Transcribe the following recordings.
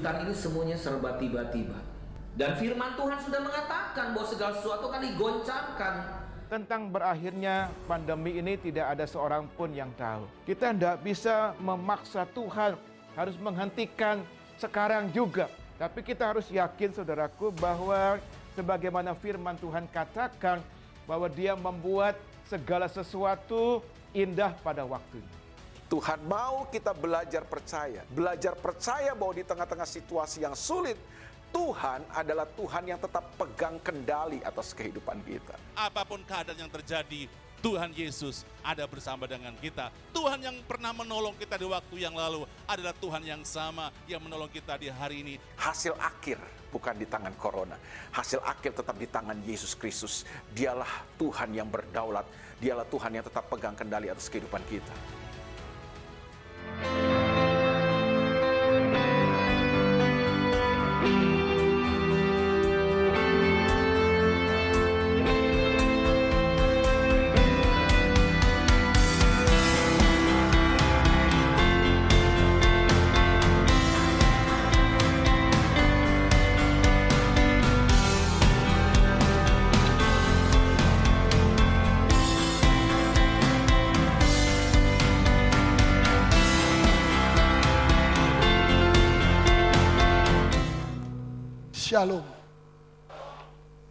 kesulitan ini semuanya serba tiba-tiba. Dan firman Tuhan sudah mengatakan bahwa segala sesuatu akan digoncangkan. Tentang berakhirnya pandemi ini tidak ada seorang pun yang tahu. Kita tidak bisa memaksa Tuhan harus menghentikan sekarang juga. Tapi kita harus yakin, saudaraku, bahwa sebagaimana firman Tuhan katakan bahwa Dia membuat segala sesuatu indah pada waktunya. Tuhan mau kita belajar percaya bahwa di tengah-tengah situasi yang sulit, Tuhan adalah Tuhan yang tetap pegang kendali atas kehidupan kita. Apapun keadaan yang terjadi, Tuhan Yesus ada bersama dengan kita. Tuhan yang pernah menolong kita di waktu yang lalu adalah Tuhan yang sama yang menolong kita di hari ini. Hasil akhir bukan di tangan corona. Hasil akhir tetap di tangan Yesus Kristus. Dialah Tuhan yang berdaulat. Dialah Tuhan yang tetap pegang kendali atas kehidupan kita. Shalom.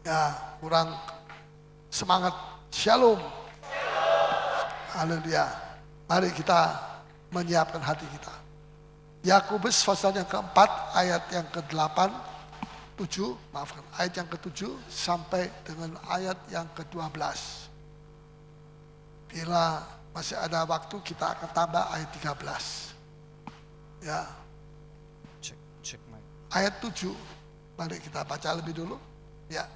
Ya, kurang semangat. Shalom. Haleluya. Mari kita menyiapkan hati kita. Yakobus pasal yang keempat, ayat yang ke-8, 7, maafkan, ayat yang ke-7 sampai dengan ayat yang ke-12. Bila masih ada waktu, kita akan tambah ayat 13. Ya. Ayat 7. Mari kita baca lebih dulu. Ya.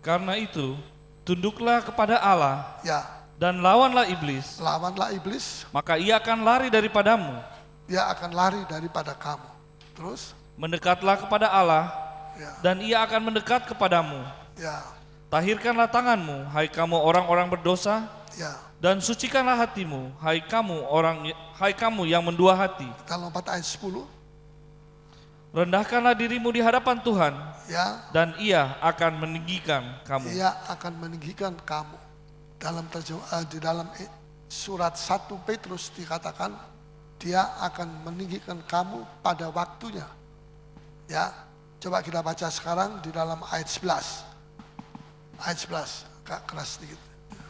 Karena itu, tunduklah kepada Allah Ya. dan lawanlah iblis, Lawanlah iblis, maka ia akan lari daripadamu. dia akan lari daripada kamu. Terus, Mendekatlah kepada Allah ya. dan ia akan mendekat kepadamu. Ya. Tahirkanlah tanganmu, hai kamu orang-orang berdosa, Ya. dan sucikanlah hatimu, hai kamu yang mendua hati. Kita lompat ayat 10. Rendahkanlah dirimu di hadapan Tuhan, Ya. dan ia akan meninggikan kamu. Ia akan meninggikan kamu. Di dalam surat 1 Petrus dikatakan, dia akan meninggikan kamu pada waktunya. Ya. Coba kita baca sekarang di dalam ayat 11. Ayat 11, agak keras sedikit.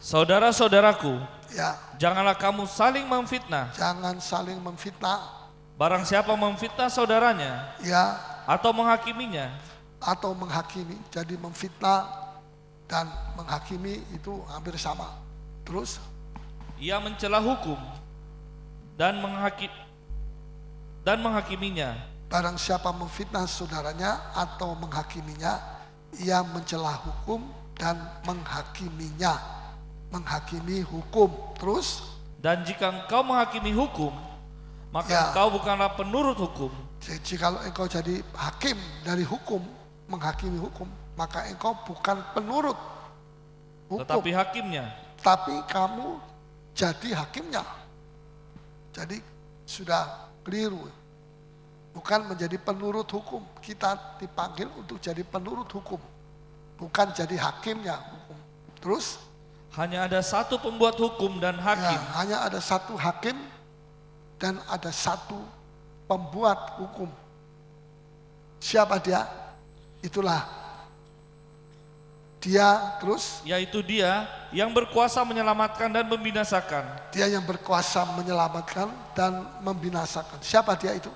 Saudara-saudaraku, Ya. janganlah kamu saling memfitnah. Jangan saling memfitnah. Barang siapa memfitnah saudaranya Ya. atau menghakiminya, Atau menghakimi. Jadi memfitnah dan menghakimi itu hampir sama. Terus, ia mencela hukum dan menghakiminya. barang siapa memfitnah saudaranya atau menghakiminya, ia mencela hukum dan menghakiminya. Menghakimi hukum. Terus, Dan jika engkau menghakimi hukum, maka Ya. engkau bukanlah penurut hukum, jika engkau jadi hakim dari hukum, menghakimi hukum, maka engkau bukan penurut hukum, tetapi hakimnya. tapi kamu jadi hakimnya. Jadi sudah keliru. Bukan menjadi penurut hukum. Kita dipanggil untuk jadi penurut hukum, bukan jadi hakimnya hukum. Terus, Hanya ada satu pembuat hukum dan hakim, ya, hanya ada satu hakim dan ada satu pembuat hukum. Siapa dia? Itulah dia. Terus, yaitu dia yang berkuasa menyelamatkan dan membinasakan. dia yang berkuasa menyelamatkan dan membinasakan. Siapa dia itu?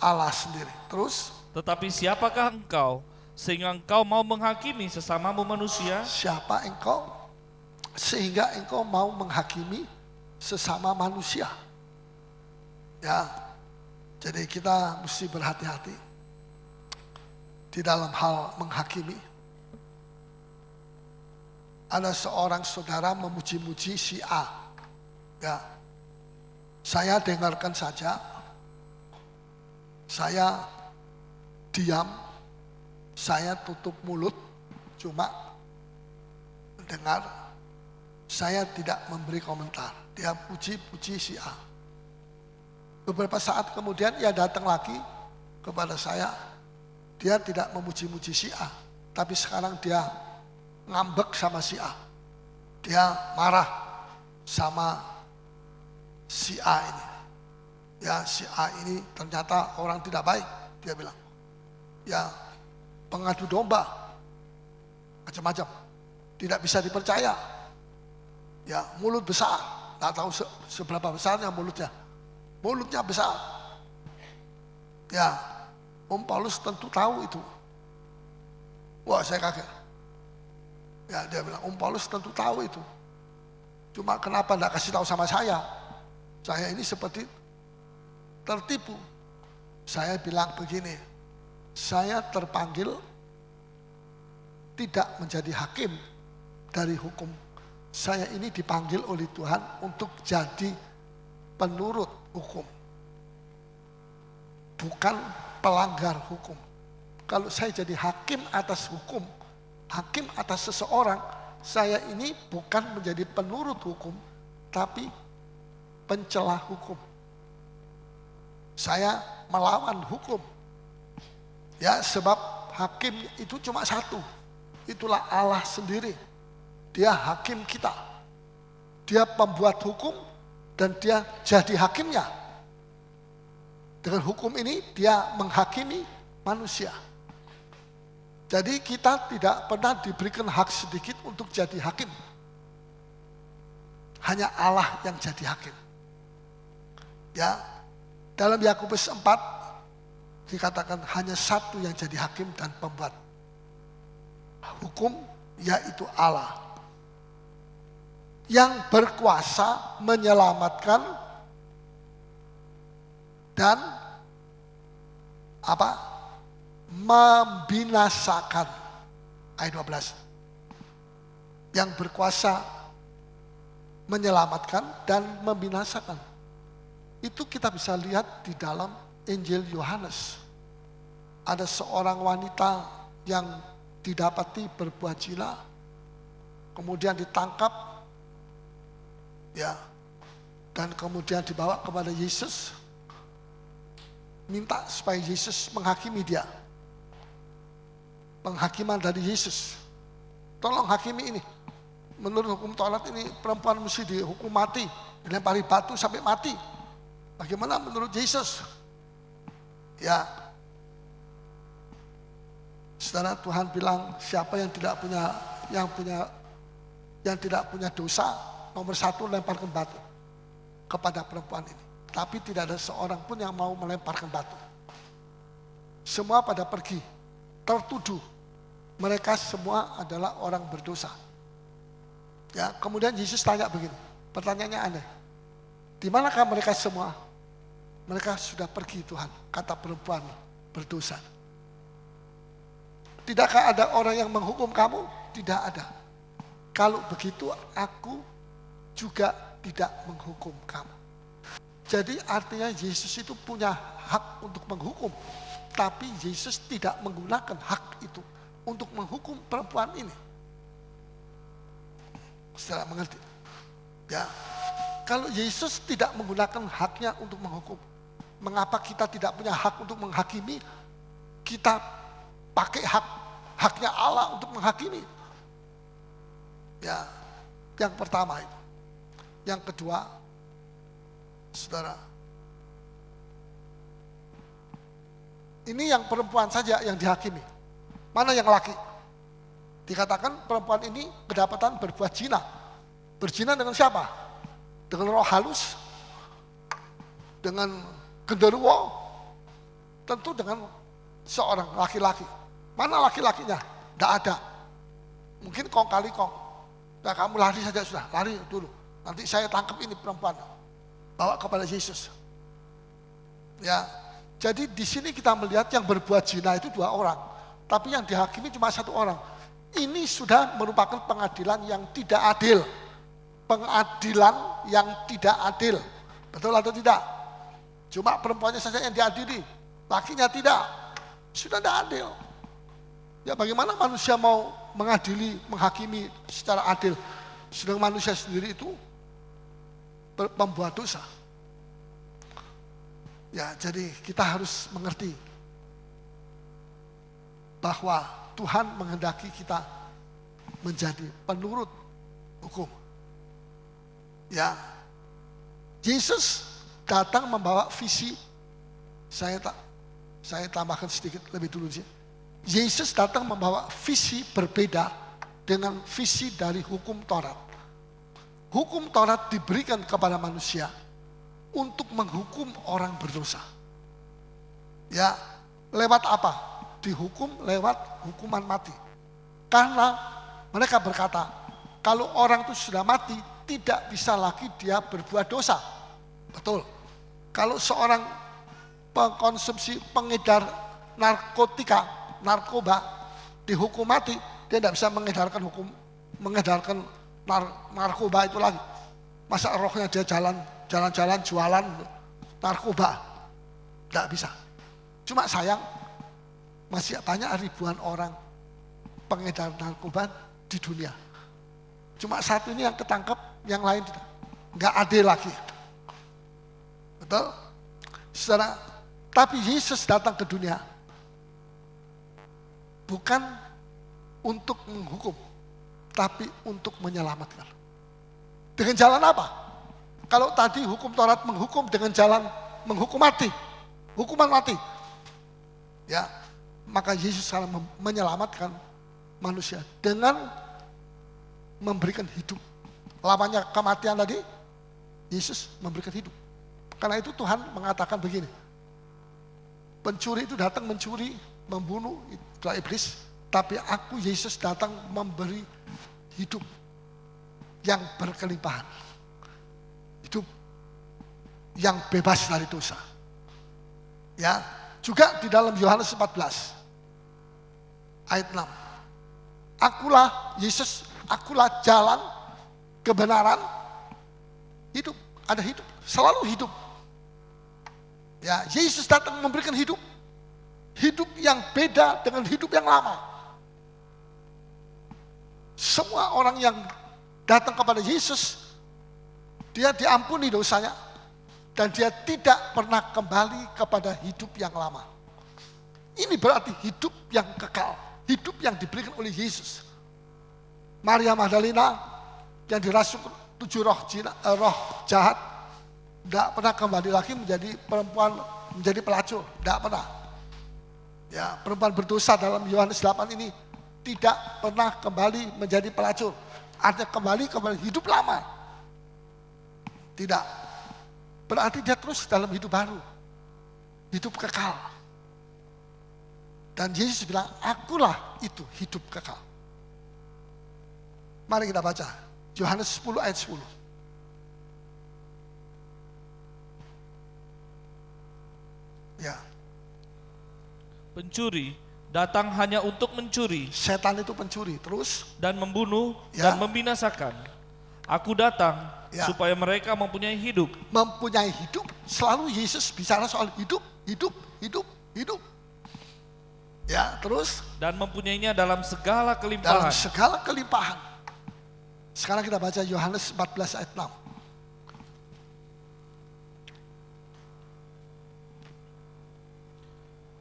Allah sendiri. Terus, Tetapi siapakah engkau sehingga engkau mau menghakimi sesamamu manusia? siapa engkau sehingga engkau mau menghakimi sesama manusia? Ya, jadi kita mesti berhati-hati di dalam hal menghakimi. Ada seorang saudara memuji-muji si A. Ya, saya dengarkan saja. Saya diam, saya tutup mulut, cuma mendengar. Saya tidak memberi komentar. Dia puji-puji si A. Beberapa saat kemudian ia datang lagi kepada saya, dia tidak memuji-muji si A, tapi sekarang dia ngambek sama si A. Dia marah sama si A ini. Ya, si A ini ternyata orang tidak baik, dia bilang. Ya, pengadu domba, macam-macam, tidak bisa dipercaya. Ya, mulut besar, nggak tahu seberapa besarnya mulutnya. Mulutnya besar. Ya, Paulus tentu tahu itu. Wah, saya kaget. Ya, dia bilang, Paulus tentu tahu itu. Cuma kenapa enggak kasih tahu sama saya? Saya ini seperti tertipu. Saya bilang begini, saya terpanggil tidak menjadi hakim dari hukum. Saya ini dipanggil oleh Tuhan untuk jadi penurut hukum, bukan pelanggar hukum. Kalau saya jadi hakim atas hukum, hakim atas seseorang, saya ini bukan menjadi penurut hukum, tapi pencela hukum. Saya melawan hukum. Ya, sebab hakim itu cuma satu. Itulah Allah sendiri. Dia hakim kita. Dia pembuat hukum dan dia jadi hakimnya. Dengan hukum ini dia menghakimi manusia. Jadi kita tidak pernah diberikan hak sedikit untuk jadi hakim. Hanya Allah yang jadi hakim. Ya, dalam Yakobus 4 dikatakan hanya satu yang jadi hakim dan pembuat hukum, yaitu Allah. Yang berkuasa menyelamatkan dan membinasakan. Ayat 12. Yang berkuasa menyelamatkan dan membinasakan. Itu kita bisa lihat di dalam Injil Yohanes. Ada seorang wanita yang didapati berbuat zina, kemudian ditangkap, ya, dan kemudian dibawa kepada Yesus, minta supaya Yesus menghakimi dia. Penghakiman dari Yesus. Tolong hakimi ini. Menurut hukum Taurat ini perempuan mesti dihukum mati, dilempari batu sampai mati. Bagaimana menurut Yesus? Ya, saudara, Tuhan bilang siapa yang tidak punya dosa, nomor satu lemparkan batu kepada perempuan ini. Tapi tidak ada seorang pun yang mau melemparkan batu. Semua pada pergi, tertuduh. Mereka semua adalah orang berdosa. Ya, kemudian Yesus tanya begini, pertanyaannya aneh. Di manakah mereka semua? Mereka sudah pergi Tuhan, kata perempuan berdosa. Tidakkah ada orang yang menghukum kamu? Tidak ada. Kalau begitu aku juga tidak menghukum kamu. Jadi artinya Yesus itu punya hak untuk menghukum. Tapi Yesus tidak menggunakan hak itu untuk menghukum perempuan ini. Saudara mengerti? Ya, kalau Yesus tidak menggunakan haknya untuk menghukum, mengapa kita tidak punya hak untuk menghakimi? Kita pakai haknya Allah untuk menghakimi. Ya, yang pertama itu. Yang kedua, saudara, ini yang perempuan saja yang dihakimi. Mana yang laki? Dikatakan perempuan ini kedapatan berbuat zina. Berzina dengan siapa? Dengan roh halus? Dengan genderuwo? Tentu dengan seorang laki-laki. Mana laki-lakinya? Tidak ada. Mungkin kong kali kong. Nah, kamu lari saja sudah, lari dulu. Nanti saya tangkap ini perempuan. Bawa kepada Yesus. Ya, jadi di sini kita melihat yang berbuat zina itu 2 orang. Tapi yang dihakimi cuma 1 orang. Ini sudah merupakan pengadilan yang tidak adil. Pengadilan yang tidak adil. Betul atau tidak? Cuma perempuannya saja yang diadili. Lakinya tidak. Sudah tidak adil. Ya, bagaimana manusia mau mengadili, menghakimi secara adil? Sedang manusia sendiri itu pembuat dosa. Ya, jadi kita harus mengerti bahwa Tuhan menghendaki kita menjadi penurut hukum. Ya, Yesus datang membawa visi. Saya tambahkan sedikit lebih dulu sih. Yesus datang membawa visi berbeda dengan visi dari hukum Taurat. Hukum Taurat diberikan kepada manusia untuk menghukum orang berdosa. Ya, lewat apa? Dihukum lewat hukuman mati. Karena mereka berkata, kalau orang itu sudah mati, tidak bisa lagi dia berbuat dosa. Betul. Kalau seorang pengkonsumsi, pengedar narkoba, dihukum mati, dia tidak bisa mengedarkan narkoba itu lagi. Masa rohnya dia jalan-jalan jualan narkoba? Tidak bisa. Cuma sayang, masih banyak ribuan orang pengedar narkoba di dunia. Cuma satu ini yang ketangkep, yang lain tidak. Nggak adil lagi. Betul? Saudara, tapi Yesus datang ke dunia bukan untuk menghukum, tapi untuk menyelamatkan. Dengan jalan apa? Kalau tadi hukum Taurat menghukum dengan jalan menghukum mati, hukuman mati. Ya, maka Yesus sekarang menyelamatkan manusia dengan memberikan hidup. Lawannya kematian tadi, Yesus memberikan hidup. Karena itu Tuhan mengatakan begini, pencuri itu datang mencuri, membunuh, itulah iblis. Tapi aku, Yesus, datang memberi hidup yang berkelimpahan. Hidup yang bebas dari dosa. Ya, juga di dalam Yohanes 14 ayat 6. Akulah Yesus, akulah jalan, kebenaran, hidup. Ada hidup, selalu hidup. Ya, Yesus datang memberikan hidup. Hidup yang beda dengan hidup yang lama. Semua orang yang datang kepada Yesus, dia diampuni dosanya. Dan dia tidak pernah kembali kepada hidup yang lama. Ini berarti hidup yang kekal. Hidup yang diberikan oleh Yesus. Maria Magdalena yang dirasuk 7 roh jahat, tidak pernah kembali lagi menjadi perempuan, menjadi pelacur. Tidak pernah. Ya, perempuan berdosa dalam Yohanes 8 ini tidak pernah kembali menjadi pelacur. Artinya kembali hidup lama. Tidak. Berarti dia terus dalam hidup baru. Hidup kekal. Dan Yesus bilang, akulah itu hidup kekal. Mari kita baca. Yohanes 10 ayat 10. Ya. Pencuri datang hanya untuk mencuri. Setan itu pencuri, terus Dan membunuh Ya. dan membinasakan. Aku datang Ya. supaya mereka mempunyai hidup. mempunyai hidup. Selalu Yesus bicara soal hidup, hidup, hidup, hidup. Ya, terus Dan mempunyainya dalam segala dalam kelimpahan. segala kelimpahan. Sekarang kita baca Yohanes 14 ayat 6.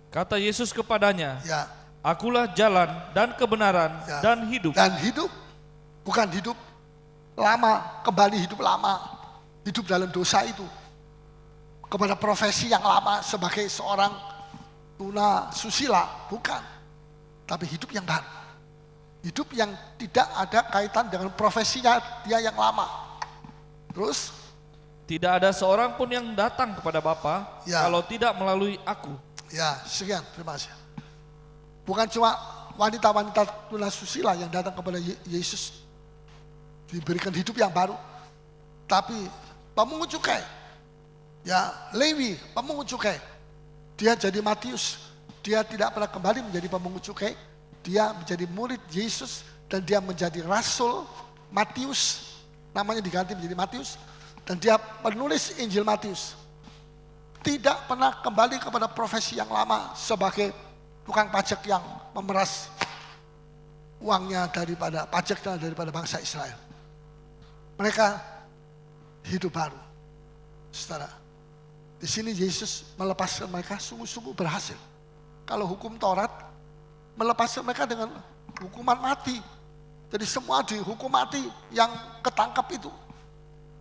Kata Yesus kepadanya, Ya, akulah jalan dan kebenaran ya. dan hidup. Dan hidup bukan hidup lama, kembali hidup lama, hidup dalam dosa itu. Kepada profesi yang lama sebagai seorang tuna susila, bukan. Tapi hidup yang baru. Hidup yang tidak ada kaitan dengan profesinya dia yang lama. Terus, Tidak ada seorang pun yang datang kepada Bapa Ya. kalau tidak melalui aku. ya sekian, terima kasih. Bukan cuma wanita-wanita tuna susila yang datang kepada Yesus diberikan hidup yang baru, tapi pemungut cukai, ya Lewi, pemungut cukai, dia jadi Matius, dia tidak pernah kembali menjadi pemungut cukai, dia menjadi murid Yesus dan dia menjadi rasul Matius, namanya diganti menjadi Matius, dan dia penulis Injil Matius. Tidak pernah kembali kepada profesi yang lama sebagai tukang pajak yang memeras uangnya daripada pajaknya daripada bangsa Israel. Mereka hidup baru. Saudara, di sini Yesus melepaskan mereka sungguh-sungguh berhasil. Kalau hukum Taurat melepaskan mereka dengan hukuman mati. Jadi semua dihukum mati yang ketangkap itu.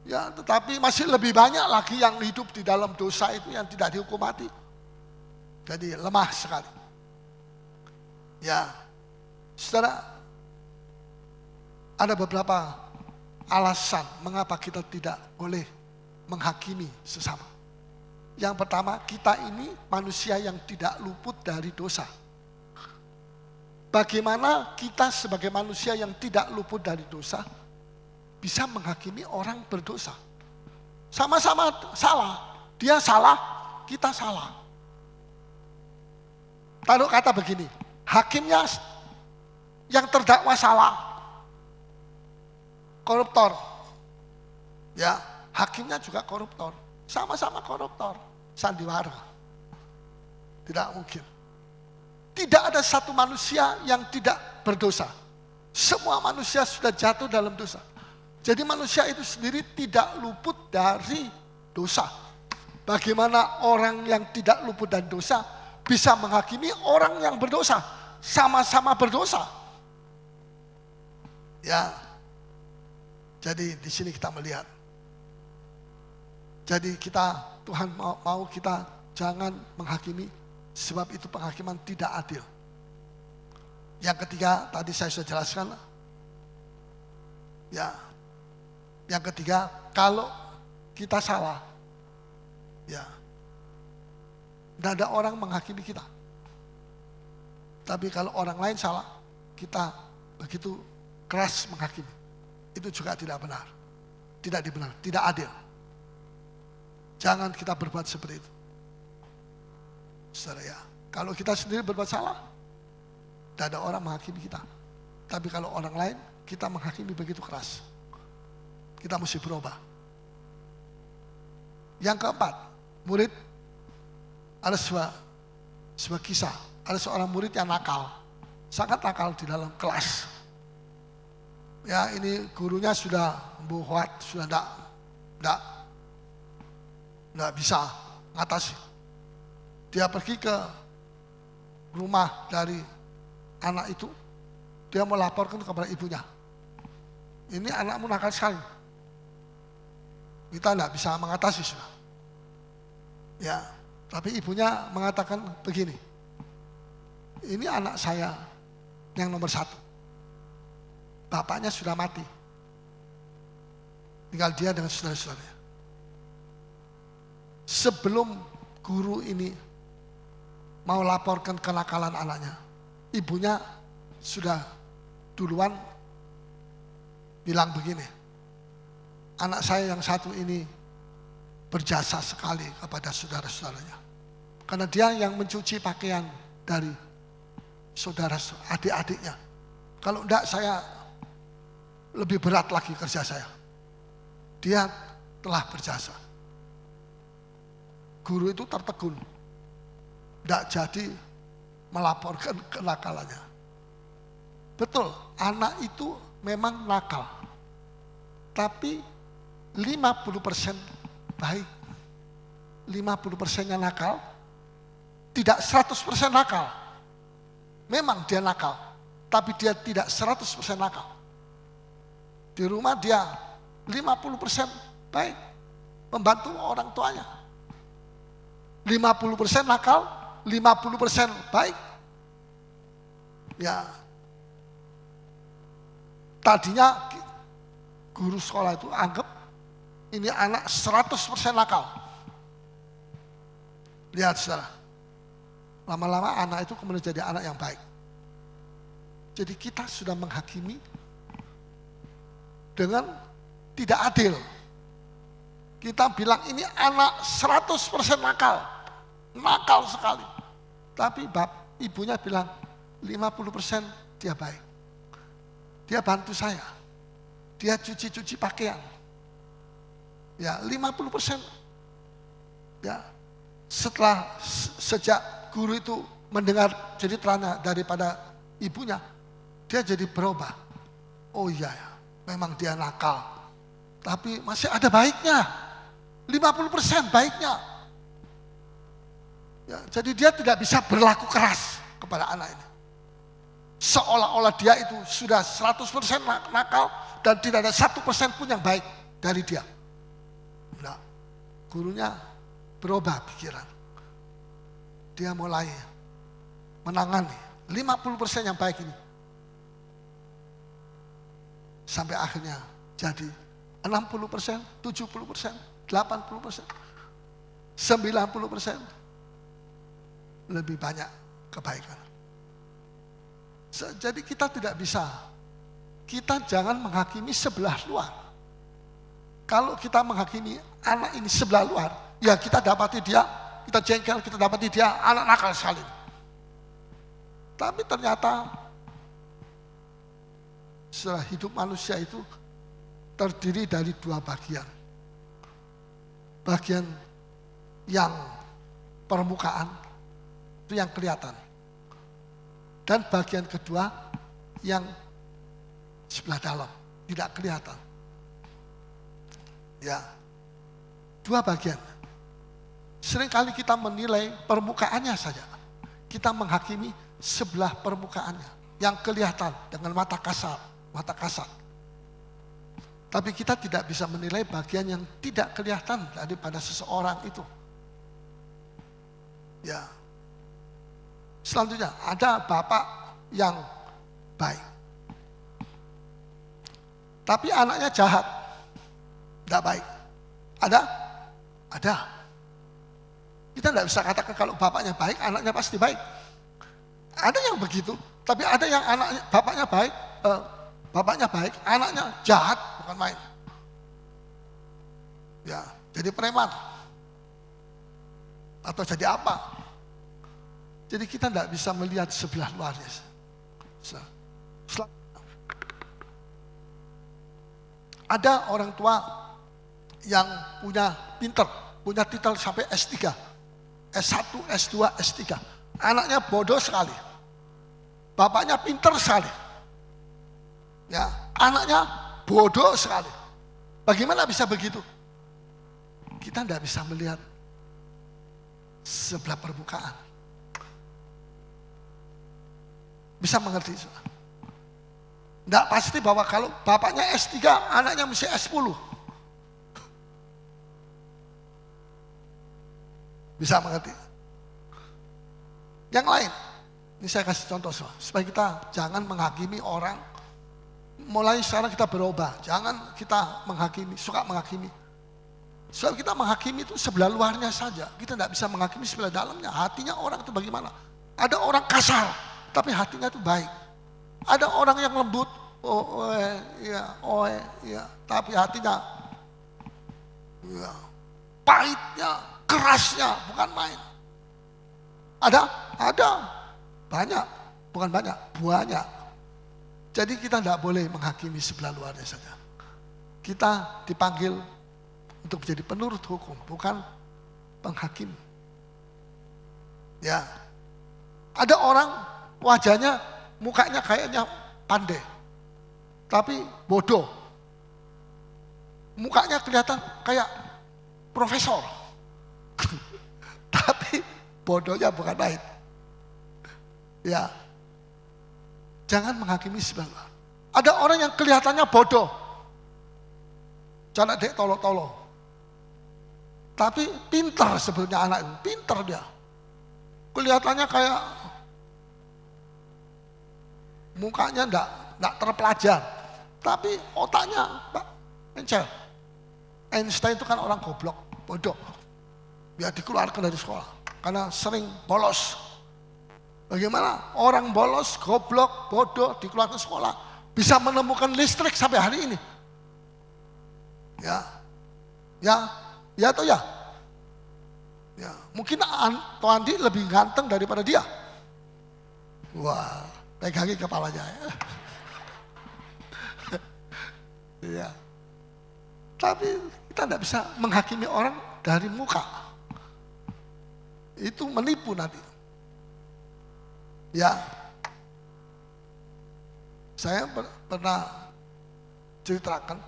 Ya, tetapi masih lebih banyak lagi yang hidup di dalam dosa itu yang tidak dihukum mati. Jadi lemah sekali. Ya, saudara, ada beberapa alasan mengapa kita tidak boleh menghakimi sesama. Yang pertama, kita ini manusia yang tidak luput dari dosa. Bagaimana kita sebagai manusia yang tidak luput dari dosa bisa menghakimi orang berdosa? Sama-sama salah. Dia salah, kita salah. Taruh kata begini, hakimnya yang terdakwa salah, koruptor. Ya, hakimnya juga koruptor. Sama-sama koruptor, sandiwara. Tidak mungkin. Tidak ada satu manusia yang tidak berdosa. Semua manusia sudah jatuh dalam dosa. Jadi manusia itu sendiri tidak luput dari dosa. Bagaimana orang yang tidak luput dari dosa bisa menghakimi orang yang berdosa? Sama-sama berdosa. Ya. Jadi di sini kita melihat. Jadi Tuhan mau kita jangan menghakimi, sebab itu penghakiman tidak adil. Yang ketiga, tadi saya sudah jelaskan. Ya. Yang ketiga, kalau kita salah, ya, tidak ada orang menghakimi kita. Tapi kalau orang lain salah, kita begitu keras menghakimi. Itu juga tidak benar. Tidak dibenar, tidak adil. Jangan kita berbuat seperti itu. Saudara ya, kalau kita sendiri berbuat salah, tidak ada orang menghakimi kita. Tapi kalau orang lain, kita menghakimi begitu keras. Kita mesti berubah. Yang keempat, murid, ada sebuah kisah. Ada seorang murid yang nakal, sangat nakal di dalam kelas. Ya, ini gurunya sudah buat, sudah tidak bisa ngatasi. Dia pergi ke rumah dari anak itu, dia melaporkan kepada ibunya. Ini anakmu nakal sekali. Kita tidak bisa mengatasi sudah. Ya, tapi ibunya mengatakan begini. Ini anak saya yang nomor 1. Bapaknya sudah mati. Tinggal dia dengan saudara-saudaranya. Sebelum guru ini mau laporkan kenakalan anaknya, ibunya sudah duluan bilang begini, anak saya yang 1 ini berjasa sekali kepada saudara-saudaranya. Karena dia yang mencuci pakaian dari saudara adik-adiknya. Kalau enggak, saya lebih berat lagi kerja saya. Dia telah berjasa. Guru itu tertegun. Enggak jadi melaporkan kenakalannya. Betul, anak itu memang nakal. Tapi 50% baik. 50%-nya nakal, tidak 100% nakal. Memang dia nakal, tapi dia tidak 100% nakal. Di rumah dia 50% baik, membantu orang tuanya. 50% nakal, 50% baik. Ya, tadinya guru sekolah itu anggap ini anak 100% nakal. Lihat saudara, lama-lama anak itu kemudian jadi anak yang baik. Jadi kita sudah menghakimi dengan tidak adil. Kita bilang ini anak 100% nakal, nakal sekali. Tapi ibunya bilang 50% dia baik. Dia bantu saya, dia cuci-cuci pakaian. Ya 50%. Ya, sejak guru itu mendengar ceritanya daripada ibunya, dia jadi berubah. Oh iya ya, memang dia nakal, tapi masih ada baiknya. 50% baiknya. Ya, jadi dia tidak bisa berlaku keras kepada anak ini. seolah-olah dia itu sudah 100% nakal dan tidak ada 1% pun yang baik dari dia. Nah, gurunya berubah pikiran. Dia mulai menangani 50% yang baik ini. Sampai akhirnya jadi 60%, 70%, 80%, 90% lebih banyak kebaikan. Jadi kita tidak bisa, kita jangan menghakimi sebelah luar. Kalau kita menghakimi anak ini sebelah luar, ya kita dapati dia, kita jengkel, kita dapati dia anak nakal sekali. Tapi ternyata setelah hidup manusia itu terdiri dari dua bagian. Bagian yang permukaan, itu yang kelihatan. Dan bagian kedua yang sebelah dalam, tidak kelihatan. Ya, dua bagian. Seringkali kita menilai permukaannya saja. Kita menghakimi sebelah permukaannya, yang kelihatan dengan mata kasar. Tapi kita tidak bisa menilai bagian yang tidak kelihatan daripada seseorang itu. Ya. Selanjutnya, ada bapak yang baik. Tapi anaknya jahat. Tidak baik. Ada? Ada. Kita tidak bisa katakan kalau bapaknya baik, anaknya pasti baik. Ada yang begitu. Tapi ada yang bapaknya baik, anaknya jahat, bukan main. Ya, jadi preman. Atau jadi apa? Jadi kita tidak bisa melihat sebelah luarnya. Ada orang tua yang punya titel sampai S3, S1, S2, S3. Anaknya bodoh sekali. Bapaknya pintar sekali. Ya, anaknya bodoh sekali. Bagaimana bisa begitu? Kita tidak bisa melihat sebelah permukaan. Bisa mengerti? Tidak pasti bahwa kalau bapaknya S3, anaknya mesti S10. Bisa mengerti? Yang lain, ini saya kasih contoh supaya kita jangan menghakimi orang. Mulai sekarang kita berubah, jangan kita suka menghakimi. Sebab kita menghakimi itu sebelah luarnya saja. Kita tidak bisa menghakimi sebelah dalamnya. Hatinya orang itu bagaimana? Ada orang kasar, tapi hatinya itu baik. Ada orang yang lembut, tapi hatinya pahitnya, kerasnya, bukan main. Ada, banyak, bukan banyak, banyak. Jadi kita tidak boleh menghakimi sebelah luarnya saja. Kita dipanggil untuk menjadi penurut hukum, bukan penghakim. Ya, ada orang wajahnya, mukanya kayaknya pandai, tapi bodoh. Mukanya kelihatan kayak profesor, tapi bodohnya bukan main. Ya, jangan menghakimi sebelah luar. Ada orang yang kelihatannya bodoh, canak dek tolo-tolo, tapi pintar sebetulnya anak itu, pintar dia. Kelihatannya kayak mukanya enggak terpelajar, tapi otaknya encel. Einstein itu kan orang goblok, bodoh. Dia dikeluarkan dari sekolah karena sering bolos. Bagaimana orang bolos, goblok, bodoh dikeluarkan sekolah bisa menemukan listrik sampai hari ini? Ya atau ya? Ya, mungkin Toandi lebih ganteng daripada dia. Wah, pegangi kepalanya ya. Ya. Tapi kita tidak bisa menghakimi orang dari muka. Itu menipu nanti. Ya. Saya pernah ceritakan.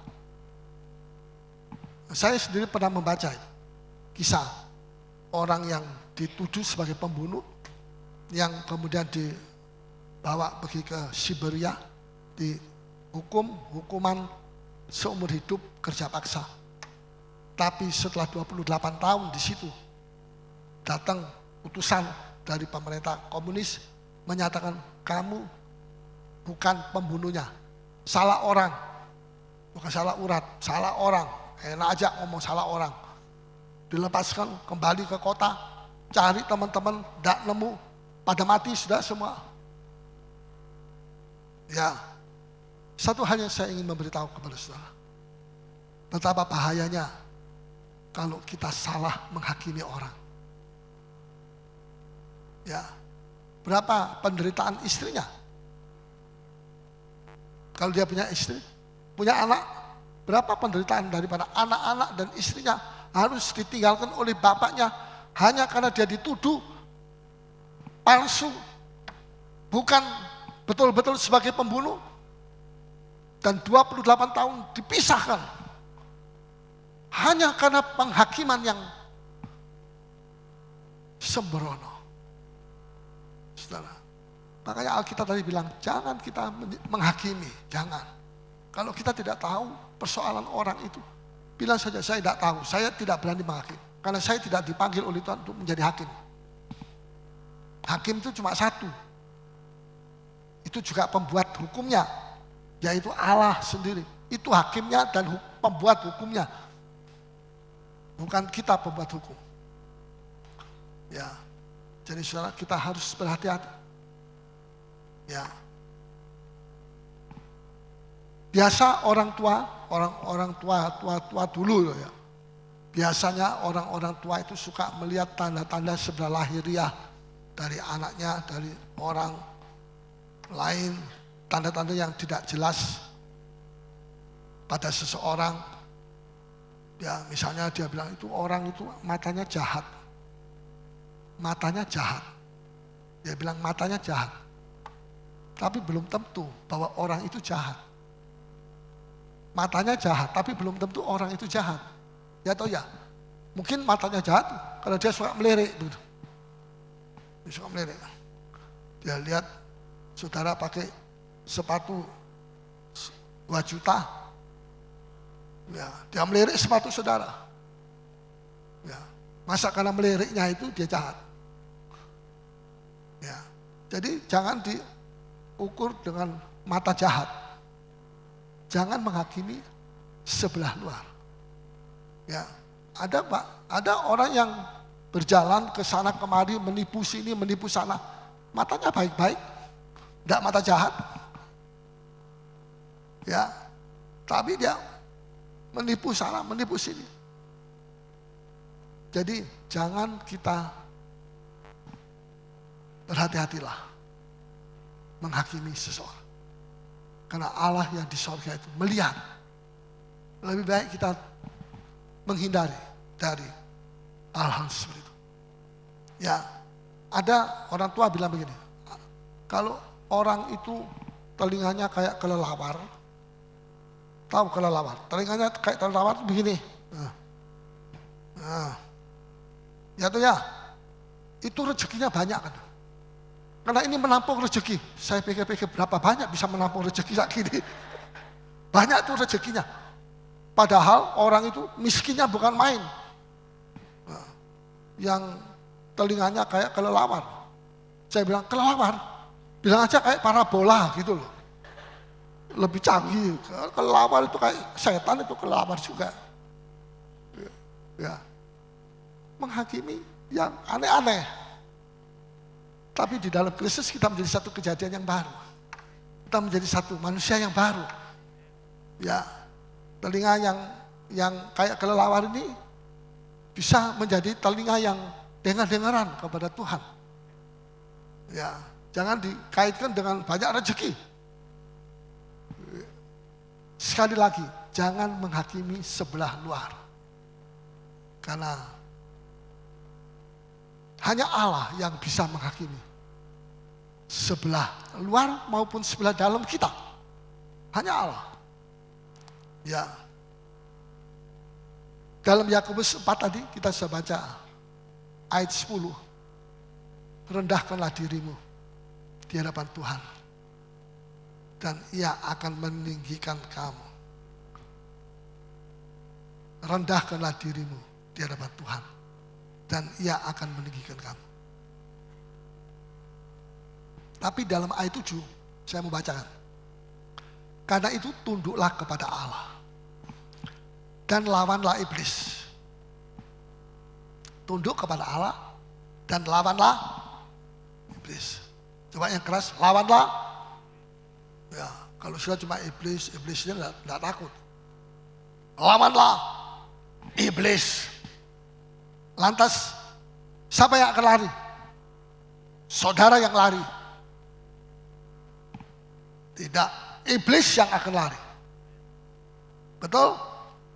Saya sendiri pernah membaca kisah orang yang dituduh sebagai pembunuh yang kemudian dibawa pergi ke Siberia, hukuman seumur hidup kerja paksa. Tapi setelah 28 tahun di situ, datang utusan dari pemerintah komunis menyatakan kamu bukan pembunuhnya, salah orang, bukan salah urat, salah orang, enak aja ngomong salah orang. Dilepaskan kembali ke kota, cari teman-teman, tidak nemu, pada mati sudah semua. Ya, satu hal yang saya ingin memberitahu kepada saudara, betapa bahayanya kalau kita salah menghakimi orang. Ya, berapa penderitaan istrinya? Kalau dia punya istri, punya anak, berapa penderitaan daripada anak-anak dan istrinya harus ditinggalkan oleh bapaknya hanya karena dia dituduh palsu, bukan betul-betul sebagai pembunuh, dan 28 tahun dipisahkan hanya karena penghakiman yang sembrono. Saudara, makanya Alkitab tadi bilang jangan kita menghakimi, jangan. Kalau kita tidak tahu persoalan orang itu, bilang saja saya tidak tahu, saya tidak berani menghakimi, karena saya tidak dipanggil oleh Tuhan untuk menjadi hakim. Hakim itu cuma satu, itu juga pembuat hukumnya, yaitu Allah sendiri. Itu hakimnya dan pembuat hukumnya, bukan kita pembuat hukum. Ya, jadi saudara, kita harus berhati-hati. Ya, biasa orang tua dulu ya. Biasanya orang-orang tua itu suka melihat tanda-tanda sebelah lahiriah dari anaknya, dari orang lain, tanda-tanda yang tidak jelas pada seseorang. Ya, misalnya dia bilang itu orang itu matanya jahat. Matanya jahat. Dia bilang matanya jahat. Tapi belum tentu bahwa orang itu jahat. Matanya jahat, tapi belum tentu orang itu jahat. Ya atau ya? Mungkin matanya jahat kalau dia suka melirik begitu. Dia suka melirik. Dia lihat saudara pakai sepatu 2 juta. Ya, dia melirik sepatu saudara. Ya, masa karena meliriknya itu dia jahat. Ya, jadi jangan diukur dengan mata jahat. Jangan menghakimi sebelah luar. Ya, ada orang yang berjalan ke sana kemari, menipu sini, menipu sana. Matanya baik-baik, tidak mata jahat. Ya, tapi dia menipu sana, menipu sini. Jadi jangan kita berhati-hatilah menghakimi seseorang. Karena Allah yang di surga itu melihat. Lebih baik kita menghindari dari hal-hal seperti itu. Ya, ada orang tua bilang begini, kalau orang itu telinganya kayak kelelawar, tahu kelelawar, telinganya kayak kelelawar begini. Ya tuh ya, itu rezekinya banyak kan. Karena ini menampung rezeki. Saya pikir-pikir berapa banyak bisa menampung rezeki kayak gini. Banyak tuh rezekinya. Padahal orang itu miskinnya bukan main. Yang telinganya kayak kelelawar. Saya bilang kelelawar, bilang aja kayak parabola gitu loh. Lebih canggih. Kelelawar itu kayak setan, itu kelelawar juga. Ya. Menghakimi yang aneh-aneh. Tapi di dalam Kristus kita menjadi satu kejadian yang baru. Kita menjadi satu manusia yang baru. Ya, telinga yang kayak kelelawar ini bisa menjadi telinga yang dengar-dengaran kepada Tuhan. Ya, jangan dikaitkan dengan banyak rezeki. Sekali lagi, jangan menghakimi sebelah luar. Karena hanya Allah yang bisa menghakimi sebelah luar maupun sebelah dalam kita. Hanya Allah. Ya. Dalam Yakobus 4 tadi kita sudah baca ayat 10. Rendahkanlah dirimu di hadapan Tuhan. dan ia akan meninggikan kamu. Rendahkanlah dirimu di hadapan Tuhan, dan ia akan meninggikan kamu. Tapi dalam ayat 7, saya mau bacakan. Karena itu tunduklah kepada Allah, dan lawanlah iblis. Tunduk kepada Allah, dan lawanlah iblis. Coba yang keras, lawanlah. Ya, kalau sudah cuma iblis, iblisnya tidak takut. Lawanlah iblis. Lantas, siapa yang akan lari? Saudara yang lari. Tidak, iblis yang akan lari. Betul?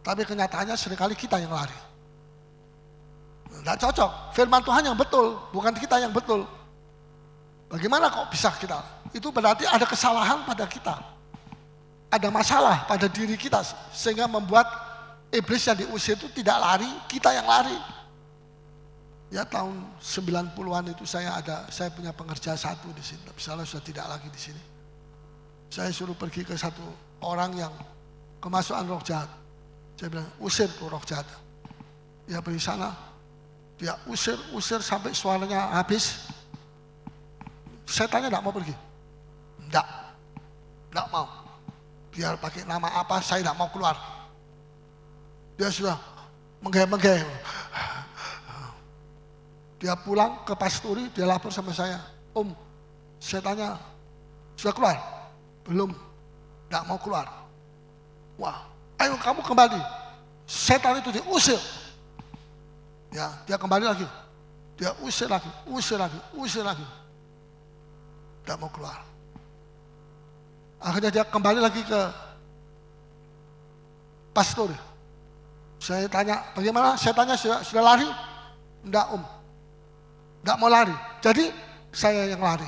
Tapi kenyataannya seringkali kita yang lari. Tidak cocok, firman Tuhan yang betul, bukan kita yang betul. Bagaimana kok bisa kita? Itu berarti ada kesalahan pada kita. Ada masalah pada diri kita, sehingga membuat iblis yang diusir itu tidak lari, kita yang lari. Ya tahun 90-an itu saya punya pengerja satu di sini, tapi saya sudah tidak lagi di sini. Saya suruh pergi ke satu orang yang kemasukan roh jahat. Saya bilang, usir tuh roh jahat. Dia pergi sana, dia usir sampai suaranya habis. Saya tanya enggak mau pergi. Enggak mau. Biar pakai nama apa, saya enggak mau keluar. Dia sudah menggeh-menggeh. Dia pulang ke pasturi, dia lapor sama saya. Om, saya tanya, sudah keluar? Belum, enggak mau keluar. Wah, ayo kamu kembali. Setan itu diusir. Ya, dia kembali lagi. Dia usir lagi. Enggak mau keluar. Akhirnya dia kembali lagi ke pastor. Saya tanya, bagaimana? Saya tanya, sudah lari? Enggak om. Enggak mau lari. Jadi saya yang lari.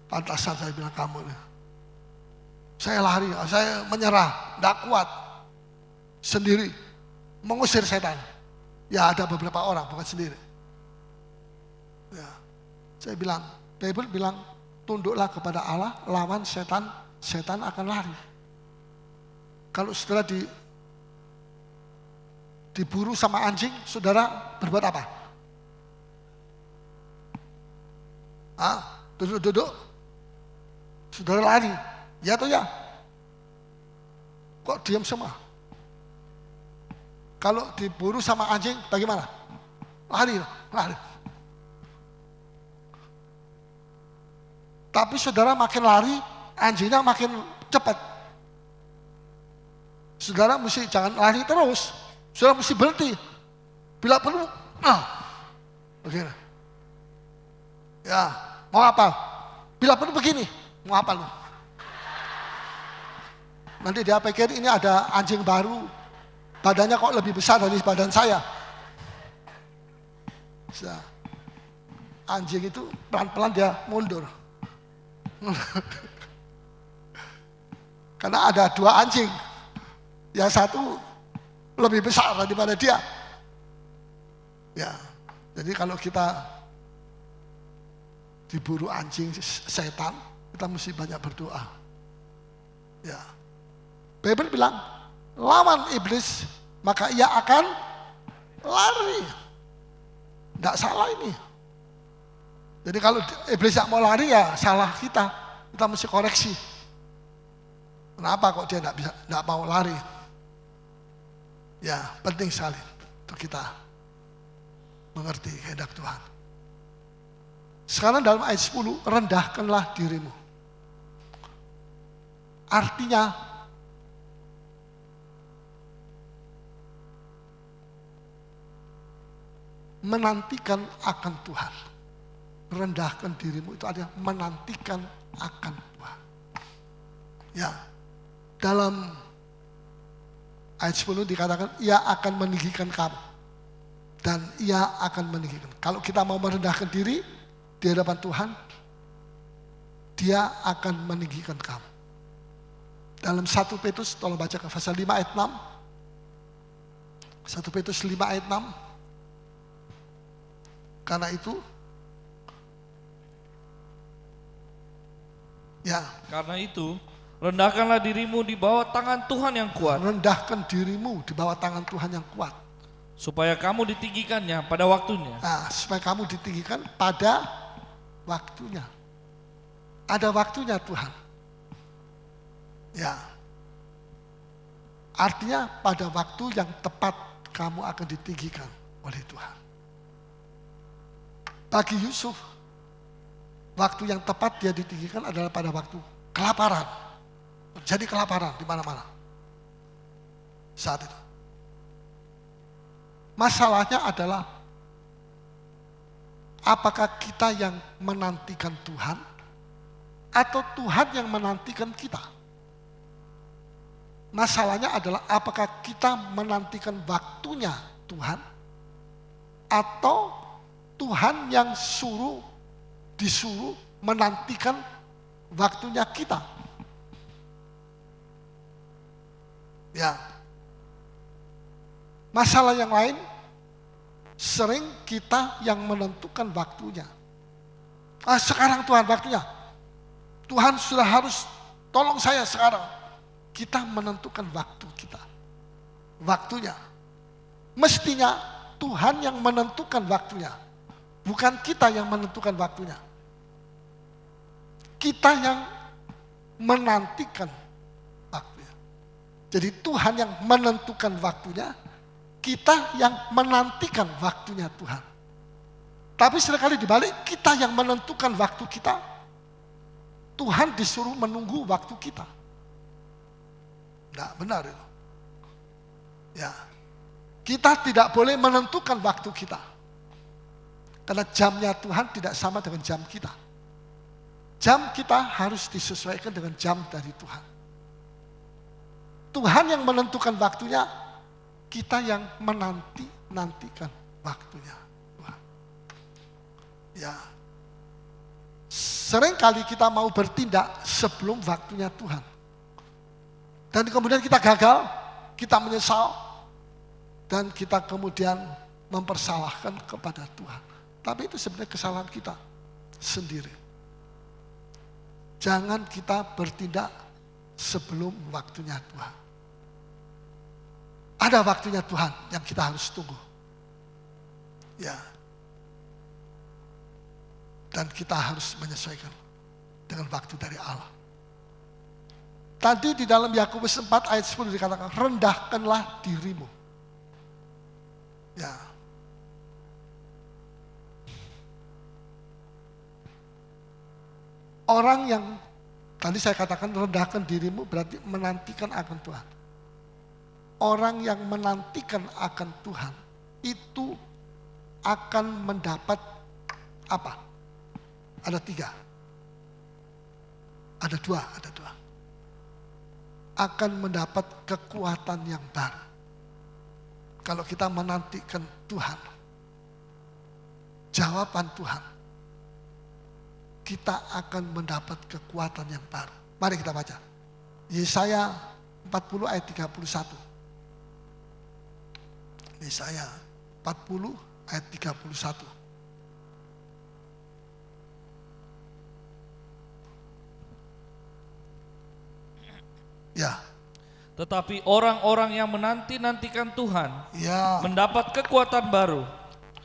Pantasan saya bilang kamu nih. Saya lari, saya menyerah, enggak kuat. Sendiri. Mengusir setan. Ya ada beberapa orang, bukan sendiri. Ya. Saya bilang, Bible bilang, tunduklah kepada Allah, lawan setan, setan akan lari. Kalau saudara diburu sama anjing, saudara berbuat apa? Duduk. Saudara lari, ya atau ya? Kok diam semua? Kalau diburu sama anjing, bagaimana? Lari. Tapi saudara makin lari, anjingnya makin cepat. Saudara mesti jangan lari terus. Saudara mesti berhenti. Bila perlu, begini. Ya, mau apa? Bila perlu begini, mau apa lu? Nanti dia pikir ini ada anjing baru, badannya kok lebih besar dari badan saya. Anjing itu pelan-pelan dia mundur. Karena ada dua anjing, yang satu lebih besar daripada dia. Ya, jadi kalau kita diburu anjing setan, kita mesti banyak berdoa. Ya, Bible bilang, lawan iblis, maka ia akan lari. Tidak salah ini. Jadi kalau iblis tidak mau lari ya salah kita. Kita mesti koreksi. Kenapa kok dia tidak mau lari? Ya penting sekali untuk kita mengerti kehendak Tuhan. Sekarang dalam ayat 10, rendahkanlah dirimu. Artinya menantikan akan Tuhan. Rendahkan dirimu itu adalah menantikan akan Tuhan. Ya, dalam ayat 10 dikatakan, ia akan meninggikan kamu. Dan ia akan meninggikan. Kalau kita mau merendahkan diri di hadapan Tuhan, dia akan meninggikan kamu. Dalam 1 Petrus, tolong baca ke pasal 5 ayat 6. 1 Petrus 5 ayat 6. Karena itu, Ya, Karena itu, rendahkanlah dirimu di bawah tangan Tuhan yang kuat, rendahkan dirimu di bawah tangan Tuhan yang kuat. supaya kamu ditinggikannya pada waktunya. Nah, supaya kamu ditinggikan pada waktunya. Ada waktunya Tuhan. Ya. Artinya pada waktu yang tepat kamu akan ditinggikan oleh Tuhan. Bagi Yusuf, waktu yang tepat dia ditinggikan adalah pada waktu kelaparan. Terjadi kelaparan di mana-mana. Saat itu. Masalahnya adalah apakah kita yang menantikan Tuhan atau Tuhan yang menantikan kita? Masalahnya adalah apakah kita menantikan waktunya Tuhan atau Tuhan yang disuruh menantikan waktunya kita. Ya. Masalah yang lain, sering kita yang menentukan waktunya. Sekarang Tuhan waktunya. Tuhan sudah harus tolong saya sekarang. Kita menentukan waktu kita. Waktunya. Mestinya Tuhan yang menentukan waktunya. Bukan kita yang menentukan waktunya. Kita yang menantikan waktunya. Jadi Tuhan yang menentukan waktunya, kita yang menantikan waktunya Tuhan. Tapi seringkali dibalik, kita yang menentukan waktu kita, Tuhan disuruh menunggu waktu kita. Tidak benar itu. Ya. Kita tidak boleh menentukan waktu kita. Karena jamnya Tuhan tidak sama dengan jam kita. Jam kita harus disesuaikan dengan jam dari Tuhan. Tuhan yang menentukan waktunya, kita yang menantikan waktunya Tuhan. Ya. Seringkali kita mau bertindak sebelum waktunya Tuhan. Dan kemudian kita gagal, kita menyesal, dan kita kemudian mempersalahkan kepada Tuhan. Tapi itu sebenarnya kesalahan kita sendiri. Jangan kita bertindak sebelum waktunya Tuhan. Ada waktunya Tuhan yang kita harus tunggu. Ya. Dan kita harus menyesuaikan dengan waktu dari Allah. Tadi di dalam Yakobus 4 ayat 10 dikatakan, rendahkanlah dirimu. Ya. Orang yang tadi saya katakan rendahkan dirimu berarti menantikan akan Tuhan. Orang yang menantikan akan Tuhan itu akan mendapat apa? Ada 3. Ada dua. Akan mendapat kekuatan yang baru. Kalau kita menantikan Tuhan, jawaban Tuhan, kita akan mendapat kekuatan yang baru. Mari kita baca. Yesaya 40 ayat 31. Yesaya 40 ayat 31. Ya. Tetapi orang-orang yang menanti-nantikan Tuhan Ya. mendapat kekuatan baru.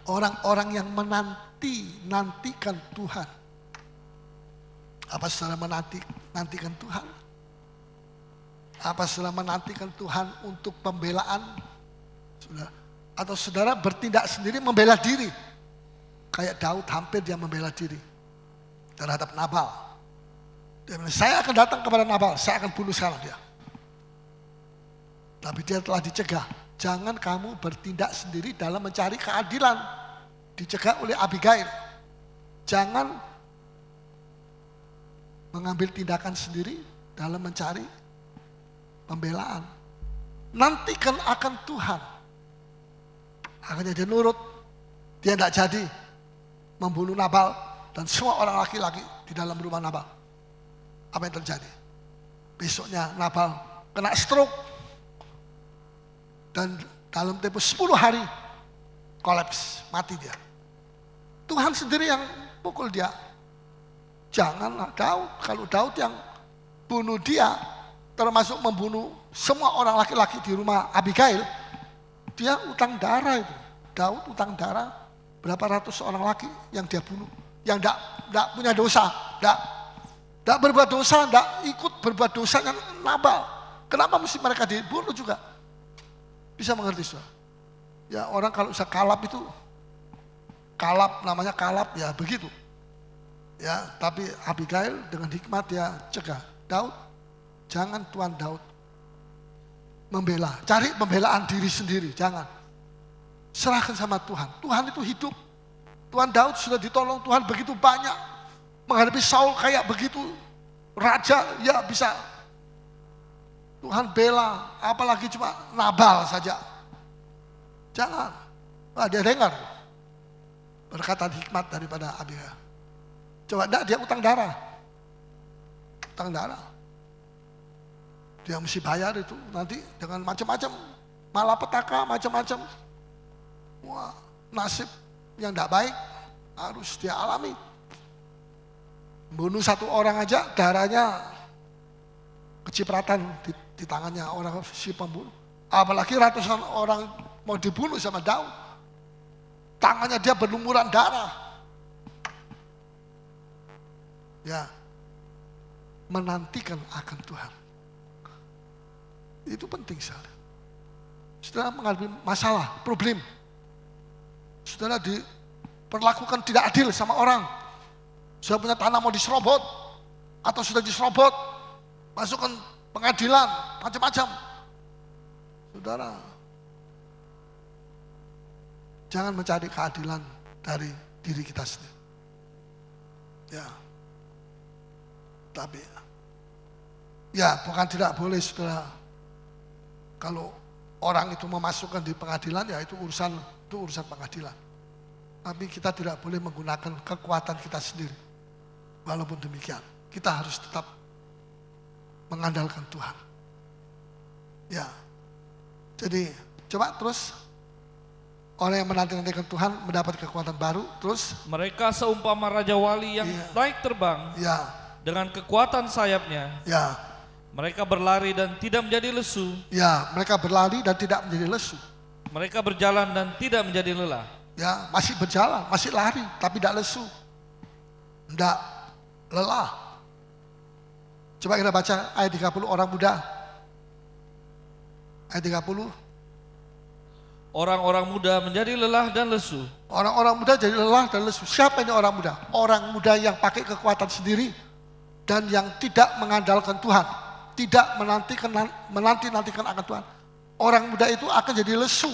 Orang-orang yang menantikan Tuhan. Apa saudara menantikan Tuhan? Apa saudara menantikan Tuhan untuk pembelaan? Saudara, atau saudara bertindak sendiri membela diri? Kayak Daud hampir dia membela diri terhadap Nabal. Dia bilang, saya akan datang kepada Nabal, saya akan bunuh sekarang dia. Tapi dia telah dicegah. Jangan kamu bertindak sendiri dalam mencari keadilan. Dicegah oleh Abigail. Jangan mengambil tindakan sendiri dalam mencari pembelaan. Nantikan akan Tuhan. Akhirnya dia nurut. Dia tidak jadi membunuh Nabal dan semua orang laki-laki di dalam rumah Nabal. Apa yang terjadi? Besoknya Nabal kena stroke. Dan dalam tempo 10 hari kolaps, mati dia. Tuhan sendiri yang pukul dia. Janganlah Daud. Kalau Daud yang bunuh dia, termasuk membunuh semua orang laki-laki di rumah Abigail, dia utang darah itu. Daud utang darah berapa ratus orang laki yang dia bunuh, yang tidak punya dosa, tidak berbuat dosa, tidak ikut berbuat dosa yang Nabal. Kenapa mesti mereka dibunuh juga? Bisa mengerti, saudara? Ya, orang kalau bisa kalap itu, kalap namanya kalap, ya begitu. Ya, tapi Abigail dengan hikmat dia cegah Daud, jangan Tuan Daud membela, cari pembelaan diri sendiri, jangan. Serahkan sama Tuhan. Tuhan itu hidup. Tuan Daud sudah ditolong Tuhan begitu banyak. Menghadapi Saul kayak begitu, raja ya bisa Tuhan bela, apalagi cuma Nabal saja. Jangan. Dia dengar perkataan hikmat daripada Abigail. Coba enggak, dia utang darah. Utang darah. Dia mesti bayar itu nanti dengan macam-macam, malapetaka macam-macam. Wah, nasib yang tidak baik harus dia alami. Bunuh satu orang aja darahnya kecipratan di tangannya orang si pembunuh. Apalagi ratusan orang mau dibunuh sama Daud. Tangannya dia berlumuran darah. Ya, menantikan akan Tuhan. Itu penting sekali. Saudara menghadapi masalah, problem. Saudara diperlakukan tidak adil sama orang. Sudah punya tanah mau diserobot, atau sudah diserobot, masukkan pengadilan, macam-macam. Saudara, jangan mencari keadilan dari diri kita sendiri. Ya. Tapi ya bukan tidak boleh, saudara, kalau orang itu memasukkan di pengadilan, ya itu urusan pengadilan. Tapi kita tidak boleh menggunakan kekuatan kita sendiri. Walaupun demikian, kita harus tetap mengandalkan Tuhan. Ya, jadi coba terus, orang yang menanti-nantikan Tuhan mendapat kekuatan baru. Terus Mereka seumpama raja wali yang naik terbang ya, dengan kekuatan sayapnya. ya, Mereka berlari dan tidak menjadi lesu. ya, mereka berlari dan tidak menjadi lesu. Mereka berjalan dan tidak menjadi lelah. Ya, masih berjalan, masih lari, tapi tidak lesu, tidak lelah. Coba kita baca ayat 30, orang muda. Ayat 30. Orang-orang muda menjadi lelah dan lesu. Orang-orang muda jadi lelah dan lesu. Siapa ini orang muda? Orang muda yang pakai kekuatan sendiri dan yang tidak mengandalkan Tuhan, tidak menanti-nantikan akan Tuhan. Orang muda itu akan jadi lesu